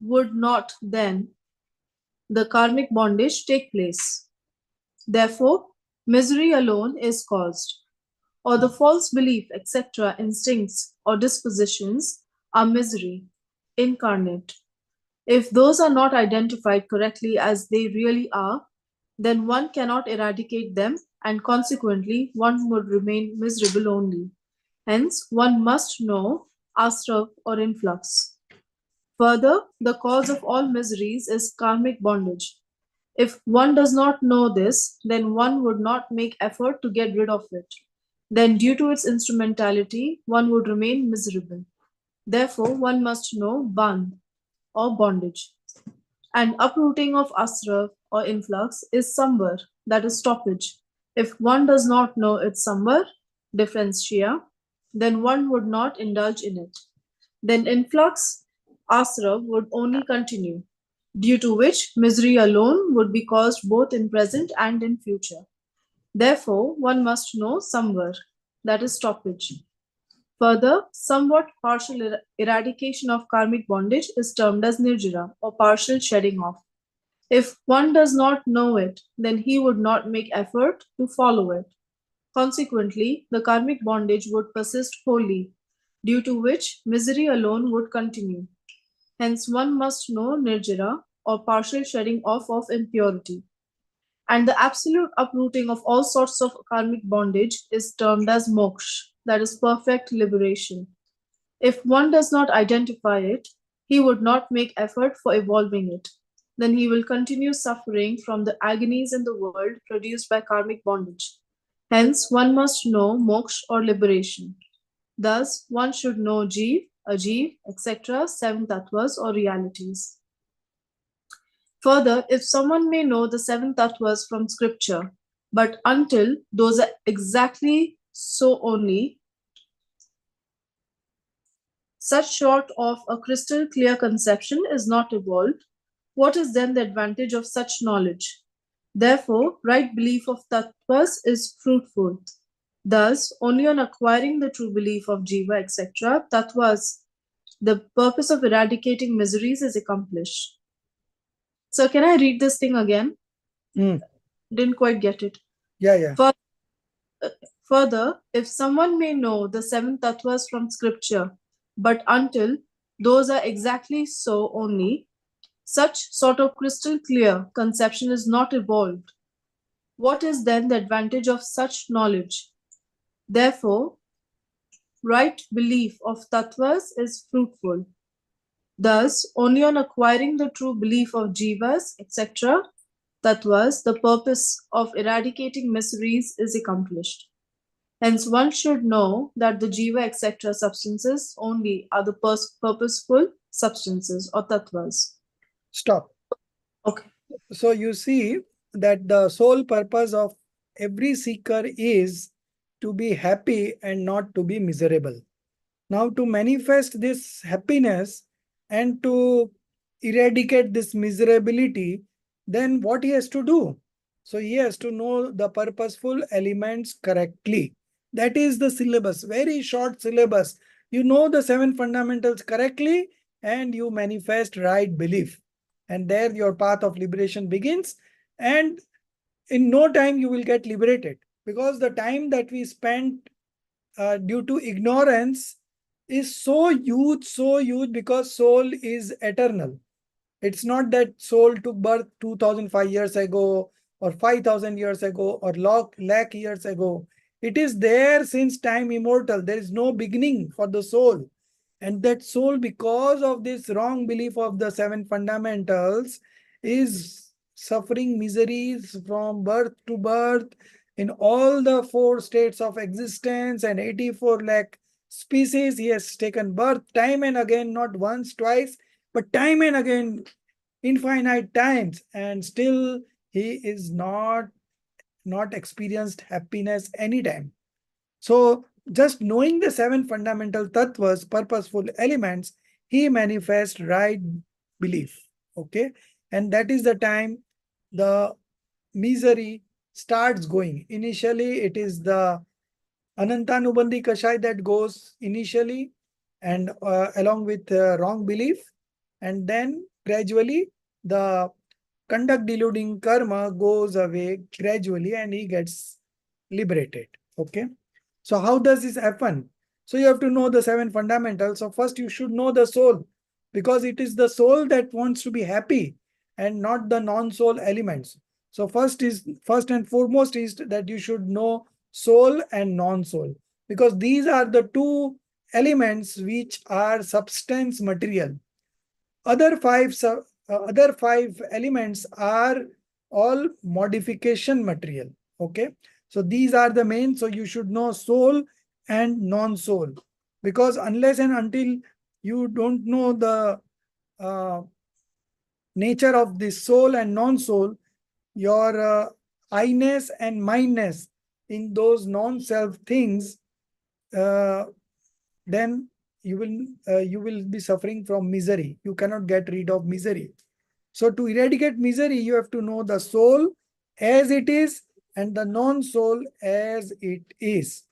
would not then the karmic bondage take place? Therefore, misery alone is caused, or the false belief, etc., instincts or dispositions are misery incarnate. If those are not identified correctly as they really are, then one cannot eradicate them, and consequently one would remain miserable only. Hence, one must know asra or influx. Further, the cause of all miseries is karmic bondage. If one does not know this, then one would not make effort to get rid of it. Then, due to its instrumentality, one would remain miserable. Therefore, one must know bandh or bondage. And uprooting of asra or influx is samvar, that is stoppage. If one does not know its samvar, differentia, then one would not indulge in it. Then influx, asra, would only continue, due to which misery alone would be caused both in present and in future. Therefore, one must know samvar, that is stoppage. Further, somewhat partial eradication of karmic bondage is termed as nirjara, or partial shedding off. If one does not know it, then he would not make effort to follow it. Consequently, the karmic bondage would persist wholly, due to which misery alone would continue. Hence, one must know nirjara, or partial shedding off of impurity. And the absolute uprooting of all sorts of karmic bondage is termed as moksha, that is perfect liberation. If one does not identify it, he would not make effort for evolving it. Then he will continue suffering from the agonies in the world produced by karmic bondage. Hence, one must know moksha or liberation. Thus, one should know jiv, ajiv, etc., seven tattvas or realities. Further, if someone may know the seven tattvas from scripture, but until those are exactly so only, such short of a crystal clear conception is not evolved, what is then the advantage of such knowledge? Therefore, right belief of tattvas is fruitful. Hence, one must know the seven tattvas, Thus, only on acquiring the true belief of Jiva, etc., Tattvas, the purpose of eradicating miseries is accomplished. So, can I read this thing again? Didn't quite get it. Yeah. Further, if someone may know the seven tattvas from scripture, but until those are exactly so only, such sort of crystal clear conception is not evolved. What is then the advantage of such knowledge? Therefore, right belief of tattvas is fruitful. Thus, only on acquiring the true belief of jivas, etc., tattvas, the purpose of eradicating miseries is accomplished. Hence, one should know that the jiva, etc. substances only are the purposeful substances or tattvas. Stop. Okay. So you see that the sole purpose of every seeker is to be happy and not to be miserable. Now, to manifest this happiness and to eradicate this miserability, then what he has to do? So he has to know the purposeful elements correctly. That is the syllabus, very short syllabus. You know the seven fundamentals correctly and you manifest right belief. And there your path of liberation begins. And in no time you will get liberated, because the time that we spent due to ignorance is so huge, because soul is eternal. It's not that soul took birth 2005 years ago or 5000 years ago or lakh years ago. It is there since time immortal. There is no beginning for the soul. And that soul, because of this wrong belief of the seven fundamentals, is suffering miseries from birth to birth in all the four states of existence and 84 lakh species. He has taken birth time and again, not once, twice, but time and again, infinite times, and still he is not experienced happiness anytime. So just knowing the seven fundamental tattvas, purposeful elements, he manifests right belief. Okay. And that is the time the misery starts going. Initially, it is the Anantanubandhi Kashai that goes initially, and along with wrong belief. And then gradually the conduct deluding karma goes away gradually and he gets liberated. Okay. So how does this happen? So you have to know the seven fundamentals. So first you should know the soul, because it is the soul that wants to be happy and not the non-soul elements. So first and foremost is that you should know soul and non-soul, because these are the two elements which are substance material. Other five elements are all modification material. Okay. So these are the main. So you should know soul and non-soul, because unless and until you don't know the uh, nature of the soul and non-soul, your I-ness and mindness in those non-self things, uh, then you will be suffering from misery. You cannot get rid of misery. So to eradicate misery, you have to know the soul as it is and the non-soul as it is.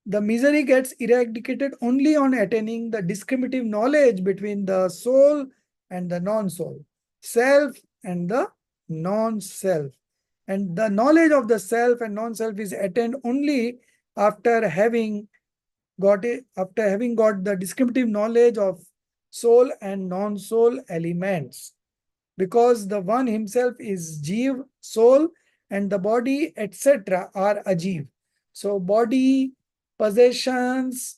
The misery gets eradicated only on attaining the discriminative knowledge between the soul and the non-soul, self and the non-self. And the knowledge of the self and non-self is attained only after having got the descriptive knowledge of soul and non-soul elements, because the one himself is Jeev, soul, and the body, etc. are Ajeev. So body, possessions,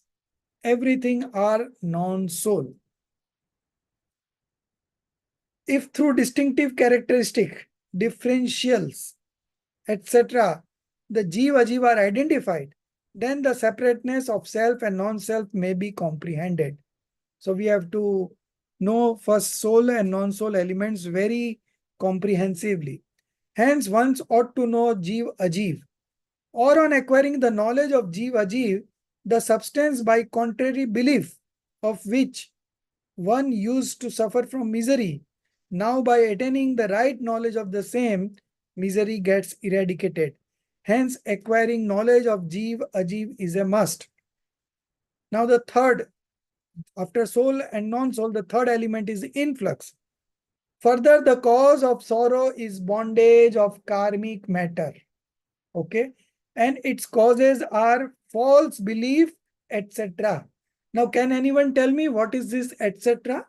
everything are non-soul. If through distinctive characteristic, differentials, etc., the Jeev, Ajeev are identified, then the separateness of self and non-self may be comprehended. So we have to know first soul and non-soul elements very comprehensively. Hence, one ought to know Jeev Ajeev, or on acquiring the knowledge of Jeev Ajeev, the substance by contrary belief of which one used to suffer from misery. Now, by attaining the right knowledge of the same, misery gets eradicated. Hence, acquiring knowledge of Jeev, Ajeev is a must. Now the third, after soul and non-soul, the third element is influx. Further, the cause of sorrow is bondage of karmic matter. Okay. And its causes are false belief, etc. Now, can anyone tell me what is this, etc.?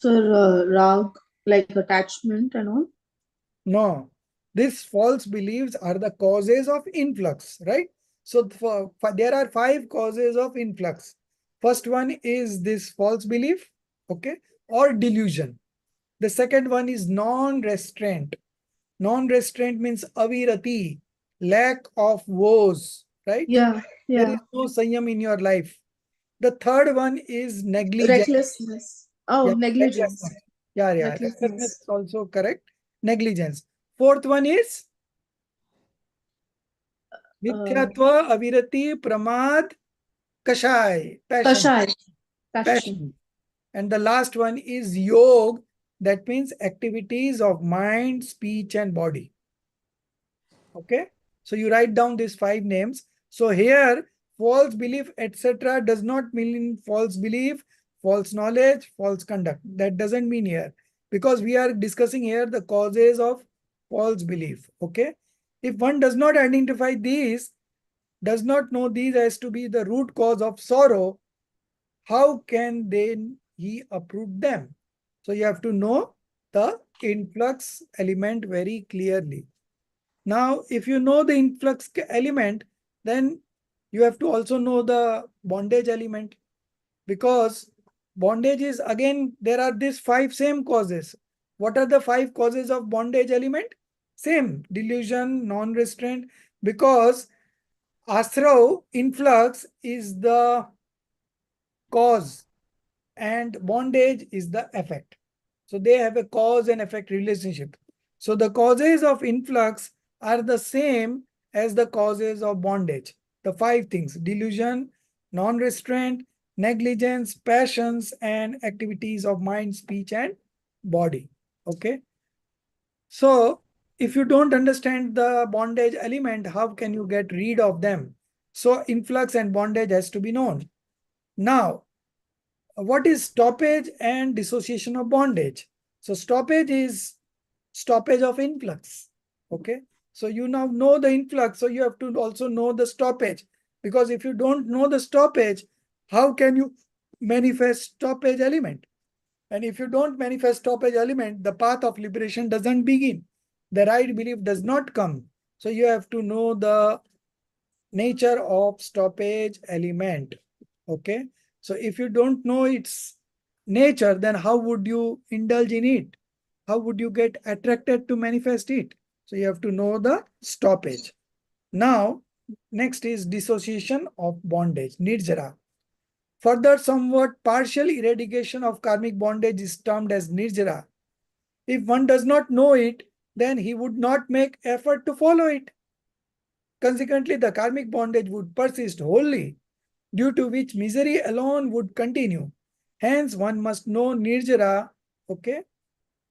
Sir, rag, like attachment and all. No, these false beliefs are the causes of influx, right? So there are 5 causes of influx. First one is this false belief, okay, or delusion. The second one is non-restraint. Non-restraint means avirati, lack of woes, right? Yeah, There yeah. is no sanyam in your life. The third one is negligence. Recklessness. Oh, Yeah, negligence. recklessness. Yeah, recklessness Recklessness. is also correct. Negligence. Fourth one is Uh, Mithyatva, Avirati, Pramad, Kashai, passion. Kashai. Passion. Passion. And the last one is Yog, that means activities of mind, speech, and body. Okay. So you write down these 5 names. So here, false belief, etc., does not mean false belief, false knowledge, false conduct. That doesn't mean here. Because we are discussing here the causes of false belief. Okay. If one does not identify these, does not know these as to be the root cause of sorrow, how can then he uproot them? So you have to know the influx element very clearly. Now, if you know the influx element, then you have to also know the bondage element, because bondage is, again, there are these 5 same causes. What are the 5 causes of bondage element? Same, delusion, non-restraint, because Asrav, influx, is the cause and bondage is the effect. So they have a cause and effect relationship. So the causes of influx are the same as the causes of bondage. The 5 things: delusion, non-restraint, negligence, passions, and activities of mind, speech, and body. Okay. So if you don't understand the bondage element, how can you get rid of them? So influx and bondage has to be known. Now, what is stoppage and dissociation of bondage? So stoppage is stoppage of influx. Okay. So you now know the influx, so you have to also know the stoppage. Because if you don't know the stoppage, how can you manifest stoppage element? And if you don't manifest stoppage element, the path of liberation doesn't begin. The right belief does not come. So you have to know the nature of stoppage element. Okay. So if you don't know its nature, then how would you indulge in it? How would you get attracted to manifest it? So you have to know the stoppage. Now, next is dissociation of bondage, nirjara. Further, somewhat partial eradication of karmic bondage is termed as nirjara. If one does not know it, then he would not make effort to follow it. Consequently, the karmic bondage would persist wholly, due to which misery alone would continue. Hence, one must know nirjara. Okay.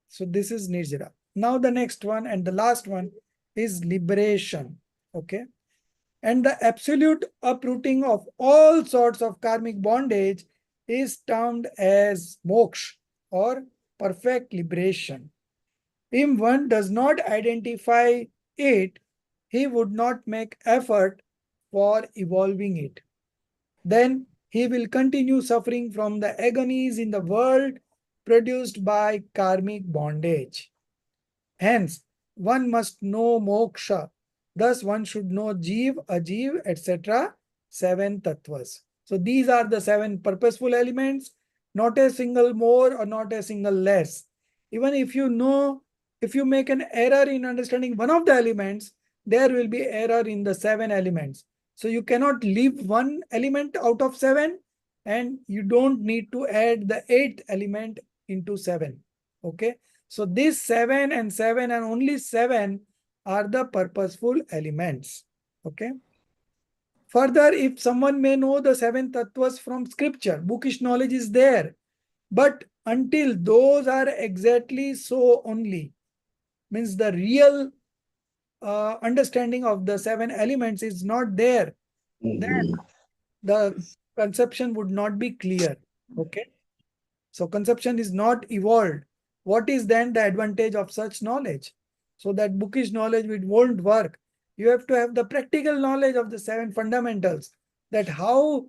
So this is nirjara. Now the next one and the last one is liberation. Okay. And the absolute uprooting of all sorts of karmic bondage is termed as moksha, or perfect liberation. If one does not identify it, he would not make effort for evolving it. Then he will continue suffering from the agonies in the world produced by karmic bondage. Hence, one must know moksha. Thus, one should know Jeev, Ajeev, etc. 7 tattvas. So, these are the 7 purposeful elements, not a single more or not a single less. Even if you know, if you make an error in understanding one of the elements, there will be error in the 7 elements. So, you cannot leave one element out of 7, and you don't need to add the 8th element into 7. Okay. So these 7 and 7 and only 7 are the purposeful elements. Okay. Further, if someone may know the 7 tattvas from scripture, bookish knowledge is there. But until those are exactly so only, means the real understanding of the 7 elements is not there, then the conception would not be clear. Okay. So conception is not evolved. What is then the advantage of such knowledge? So that bookish knowledge it won't work. You have to have the practical knowledge of the 7 fundamentals, that how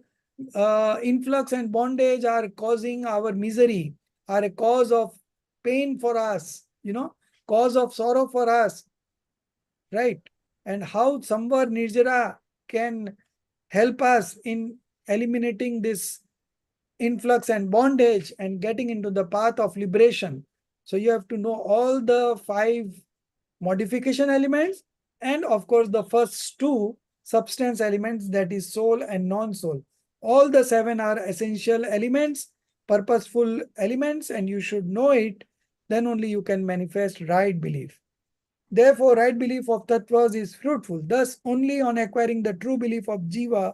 influx and bondage are causing our misery, are a cause of pain for us, cause of sorrow for us, right? And how Samvar Nirjara can help us in eliminating this influx and bondage and getting into the path of liberation. So you have to know all the 5 modification elements, and of course the first 2 substance elements, that is soul and non-soul. All the 7 are essential elements, purposeful elements, and you should know it. Then only you can manifest right belief. Therefore, right belief of tattvas is fruitful. Thus, only on acquiring the true belief of jiva,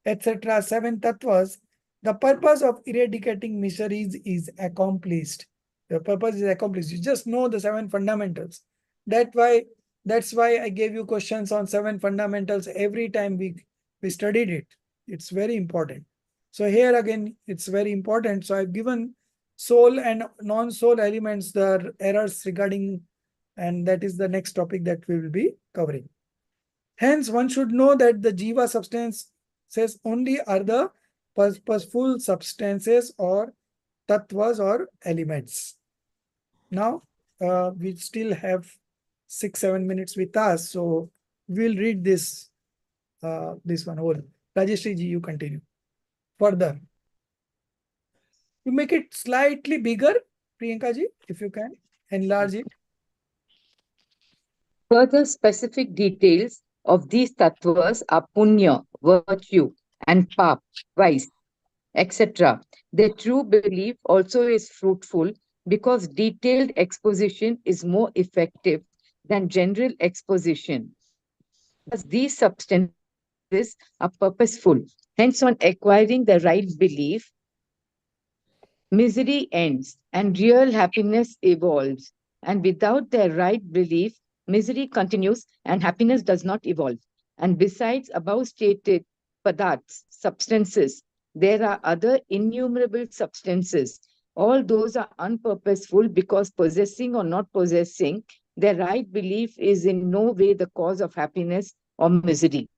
etc., 7 tattvas, the purpose of eradicating miseries is accomplished. The purpose is accomplished. You just know the 7 fundamentals. That's why I gave you questions on 7 fundamentals every time we studied it. It's very important. So here again, it's very important. So I've given soul and non-soul elements, the errors regarding, and that is the next topic that we will be covering. Hence, one should know that the jiva substances only are the purposeful substances or tattvas or elements. Now, we still have 6-7 minutes with us, so we'll read this one whole. Rajeshri ji, you continue. Further, you make it slightly bigger, Priyanka ji, if you can enlarge it. Further specific details of these tattvas are punya, virtue, and pap, vice, etc. Their true belief also is fruitful because detailed exposition is more effective than general exposition. Thus, these substances are purposeful. Hence, on acquiring the right belief, misery ends and real happiness evolves. And without their right belief, misery continues and happiness does not evolve. And besides above stated padarths, substances, there are other innumerable substances. All those are unpurposeful because possessing or not possessing their right belief is in no way the cause of happiness or misery.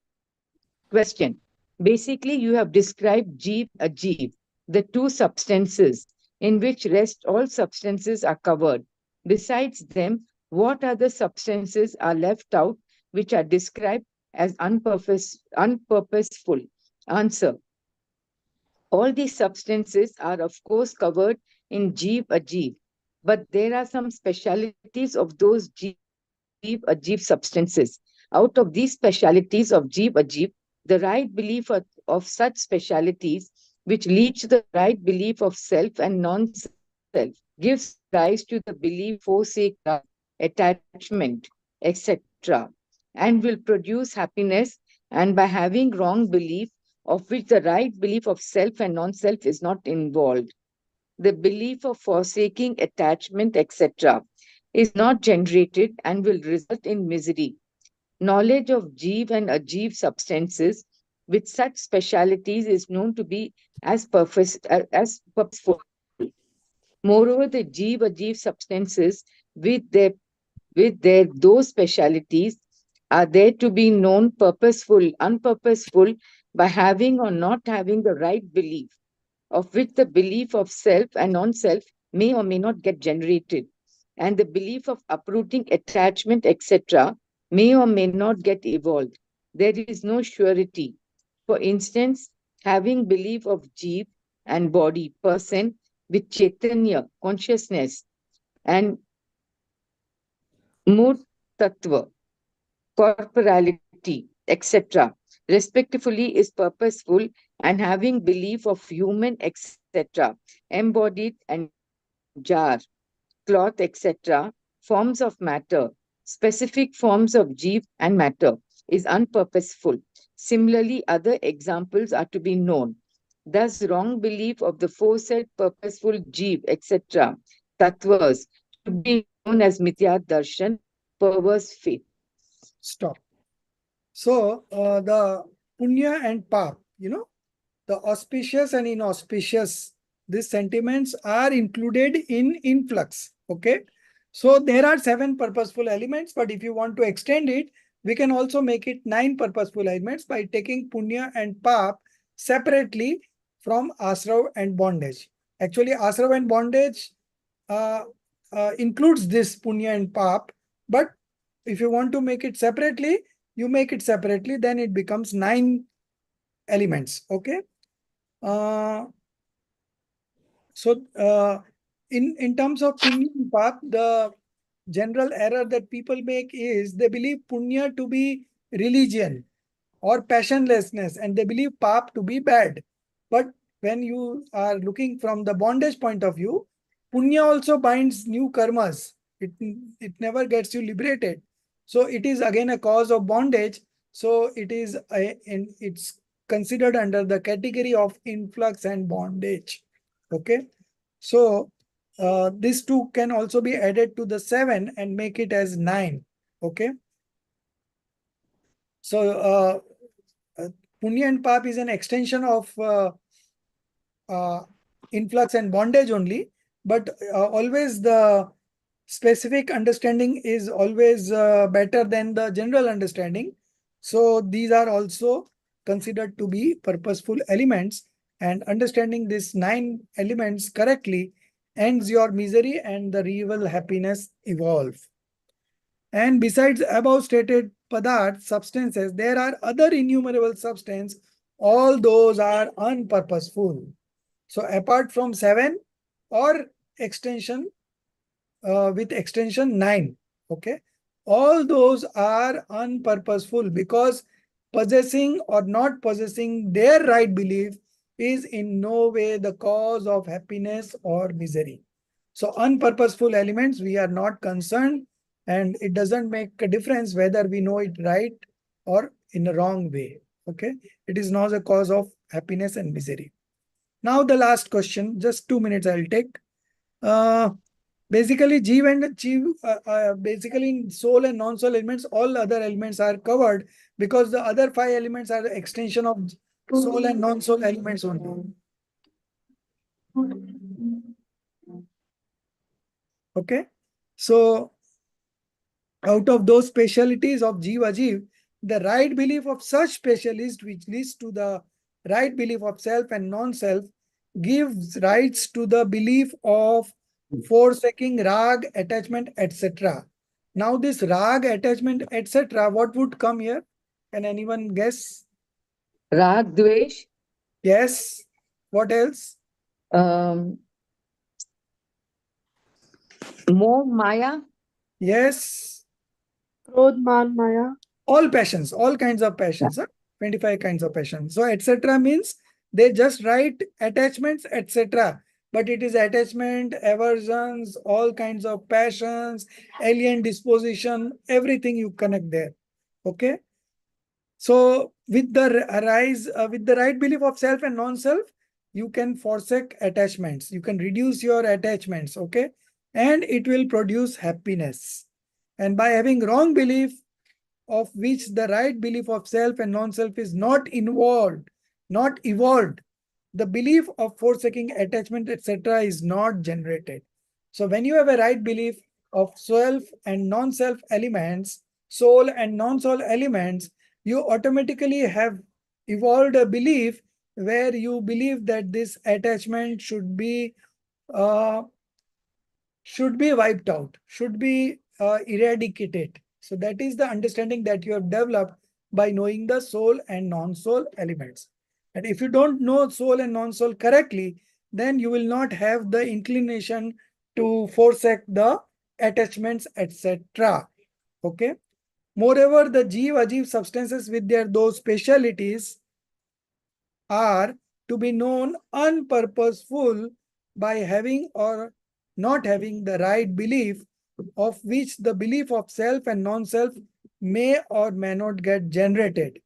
Question. Basically, you have described Jeev, Ajeev, the 2 substances in which rest all substances are covered. Besides them, what other substances are left out which are described as unpurposeful? Answer. All these substances are of course covered in Jeev, Ajeev, but there are some specialities of those Jeev, Ajeev substances. Out of these specialities of Jeev, Ajeev, the right belief of such specialities, which leads to the right belief of self and non-self, gives rise to the belief forsake love, attachment, etc., and will produce happiness. And by having wrong belief, of which the right belief of self and non-self is not involved, the belief of forsaking attachment, etc., is not generated and will result in misery. Knowledge of Jeev and Ajeev substances with such specialities is known to be as purposeful. Moreover, the Jeev Ajeev substances with their those specialities are there to be known purposeful, unpurposeful by having or not having the right belief, of which the belief of self and non-self may or may not get generated, and the belief of uprooting attachment, etc., may or may not get evolved. There is no surety. For instance, having belief of jeev and body, person with chaitanya, consciousness, and mood tattva, corporality, etc., respectively, is purposeful, and having belief of human, etc., embodied and jar, cloth, etc., forms of matter, specific forms of jeev and matter, is unpurposeful. Similarly, other examples are to be known. Thus, wrong belief of the foresaid purposeful jeev, etc., tattvas, should be known as mithya darshan, perverse faith. Stop. So the punya and pap, the auspicious and inauspicious, these sentiments are included in influx. Okay. So there are 7 purposeful elements, but if you want to extend it, we can also make it 9 purposeful elements by taking punya and pap separately from asrav and bondage. Actually, asrav and bondage uh, includes this punya and pap, but if you want to make it separately, you make it separately, then it becomes 9 elements. Okay. Uh, in terms of punya and pap, the general error that people make is they believe punya to be religion or passionlessness, and they believe pap to be bad. But when you are looking from the bondage point of view, punya also binds new karmas. It never gets you liberated. So it is again a cause of bondage. So it's considered under the category of influx and bondage. Okay. So these two can also be added to the 7 and make it as 9. Okay. So punya and pap is an extension of influx and bondage only, but always the specific understanding is always better than the general understanding. So these are also considered to be purposeful elements, and understanding these 9 elements correctly ends your misery and the real happiness evolve. And besides above stated padarth substances, there are other innumerable substances. All those are unpurposeful. So apart from 7 or extension with extension 9, okay, all those are unpurposeful because possessing or not possessing their right belief is in no way the cause of happiness or misery. So unpurposeful elements, we are not concerned, and it doesn't make a difference whether we know it right or in a wrong way. Okay, it is not a cause of happiness and misery. Now the last question, just 2 minutes I'll take. Basically, basically in soul and non-soul elements, all other elements are covered because the other 5 elements are the extension of soul and non-soul elements only. Okay, so out of those specialities of Jiva Jiv, the right belief of such specialist, which leads to the right belief of self and non-self, gives rights to the belief of forsaking rag, attachment, etc. Now this rag, attachment, etc., what would come here? Can anyone guess? Rag, dvesh, Yes. What else? Moh, maya. Yes. Krodh, man, maya. All passions, all kinds of passions, 25 kinds of passions. So etc. means they just write attachments, etc. But it is attachment, aversions, all kinds of passions, alien disposition, everything you connect there. Okay. So with the right belief of self and non-self, you can forsake attachments. You can reduce your attachments. Okay. And it will produce happiness. And by having wrong belief, of which the right belief of self and non-self is not involved, not evolved, the belief of forsaking attachment, etc., is not generated. So when you have a right belief of self and non-self elements, soul and non-soul elements, you automatically have evolved a belief where you believe that this attachment uh, should be wiped out, should be eradicated. So that is the understanding that you have developed by knowing the soul and non-soul elements. And if you don't know soul and non-soul correctly, then you will not have the inclination to forsake the attachments, etc. Okay. Moreover, the Jeev Ajeev substances with their those specialities are to be known unpurposeful by having or not having the right belief, of which the belief of self and non-self may or may not get generated.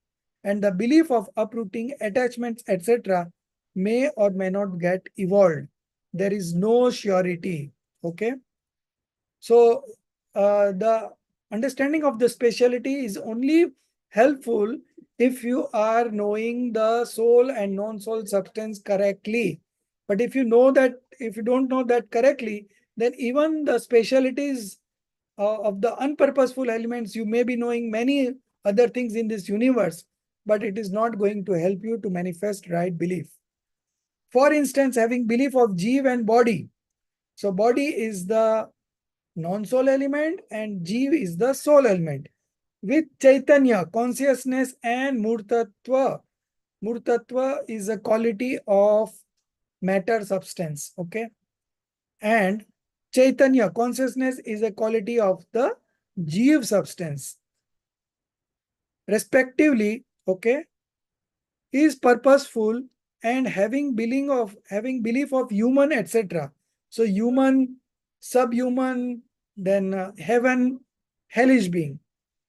and the belief of uprooting attachments, etc., may or may not get evolved. There is no surety. Okay. So the understanding of the speciality is only helpful if you are knowing the soul and non-soul substance correctly. But if if you don't know that correctly, then even the specialities of the unpurposeful elements, you may be knowing many other things in this universe, but it is not going to help you to manifest right belief. For instance, having belief of Jeev and body. So body is the non-soul element and Jeev is the soul element. With Chaitanya, consciousness and Murtatva. Murtatva is a quality of matter substance. Okay. And Chaitanya, consciousness, is a quality of the Jeev substance. Respectively, okay, is purposeful and having belief of human, etc. So human, subhuman, then heaven, hellish being,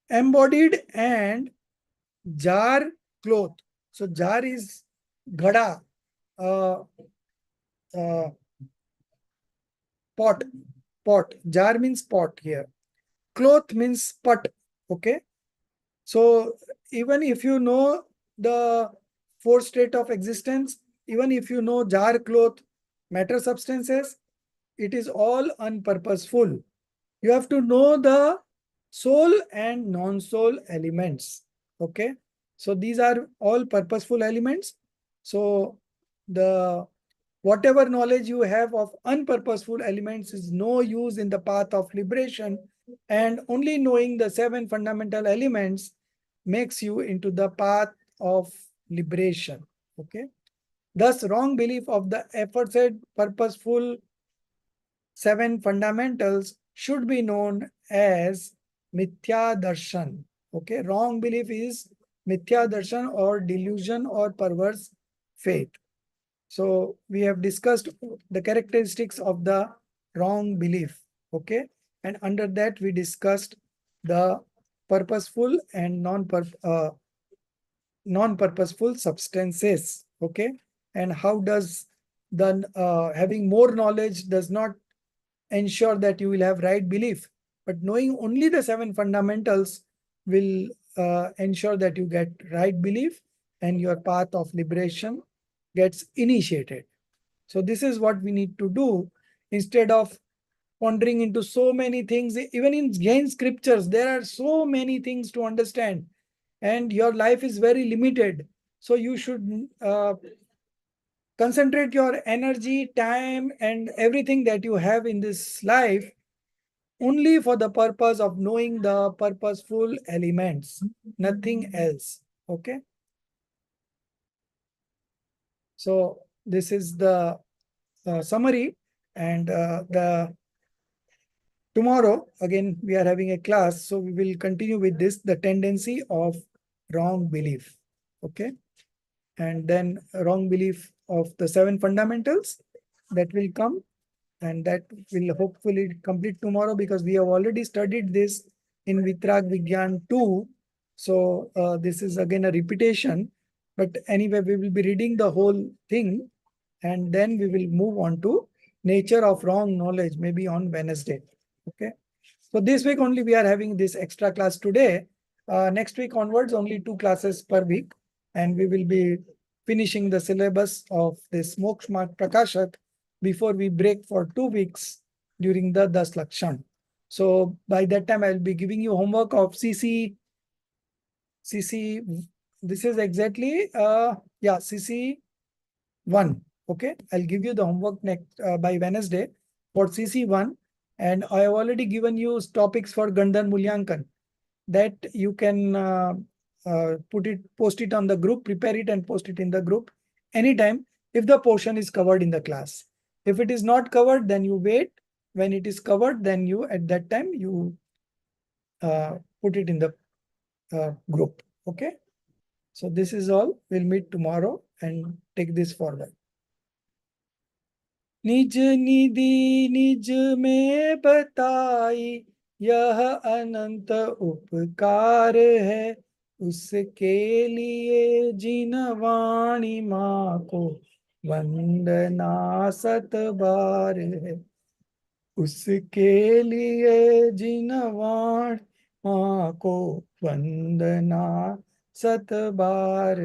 embodied, and jar, cloth. So jar is ghada, uh, uh, pot. Jar means pot here. Cloth means pot. Okay. So even if you know the fourth state of existence, even if you know jar, cloth, matter substances, it is all unpurposeful. You have to know the soul and non-soul elements. Okay. So these are all purposeful elements. So the whatever knowledge you have of unpurposeful elements is no use in the path of liberation, and only knowing the 7 fundamental elements makes you into the path of liberation. Okay. Thus, wrong belief of the aforesaid purposeful 7 fundamentals should be known as mithya darshan. Okay. Wrong belief is mithya darshan or delusion or perverse faith. So we have discussed the characteristics of the wrong belief. Okay. And under that we discussed the purposeful and non-purposeful substances. Okay. And how does the having more knowledge does not ensure that you will have right belief, but knowing only the 7 fundamentals will ensure that you get right belief and your path of liberation gets initiated. So this is what we need to do instead of pondering into so many things. Even in Jain scriptures, there are so many things to understand and your life is very limited. So you should concentrate your energy, time, and everything that you have in this life only for the purpose of knowing the purposeful elements, nothing else. Okay. So this is the summary, and the tomorrow again we are having a class, so we will continue with this, the tendency of wrong belief. Okay. And then wrong belief of the 7 fundamentals that will come, and that will hopefully complete tomorrow because we have already studied this in Vitrag Vigyan 2. So this is again a repetition, but anyway, we will be reading the whole thing and then we will move on to nature of wrong knowledge, maybe on Wednesday. Okay. So this week only we are having this extra class today. Next week onwards, only 2 classes per week, and we will be finishing the syllabus of this Moksha Marg Prakashak before we break for 2 weeks during the Das Lakshan. So by that time, I will be giving you homework of CC. This is exactly, CC 1. Okay, I'll give you the homework next by Wednesday for CC 1. And I have already given you topics for Gandhan Mulyankan that you can post it on the group, prepare it and post it in the group anytime if the portion is covered in the class. If it is not covered, then you wait. When it is covered, then you at that time you put it in the group. Okay. So this is all. We'll meet tomorrow and take this forward. निज निधि निज में बताई, यह अनंत उपकार है, उसके लिए जिनवाणी माँ को वंदना 7 बार है। उसके लिए जिनवाणी माँ को वंदना 7 बार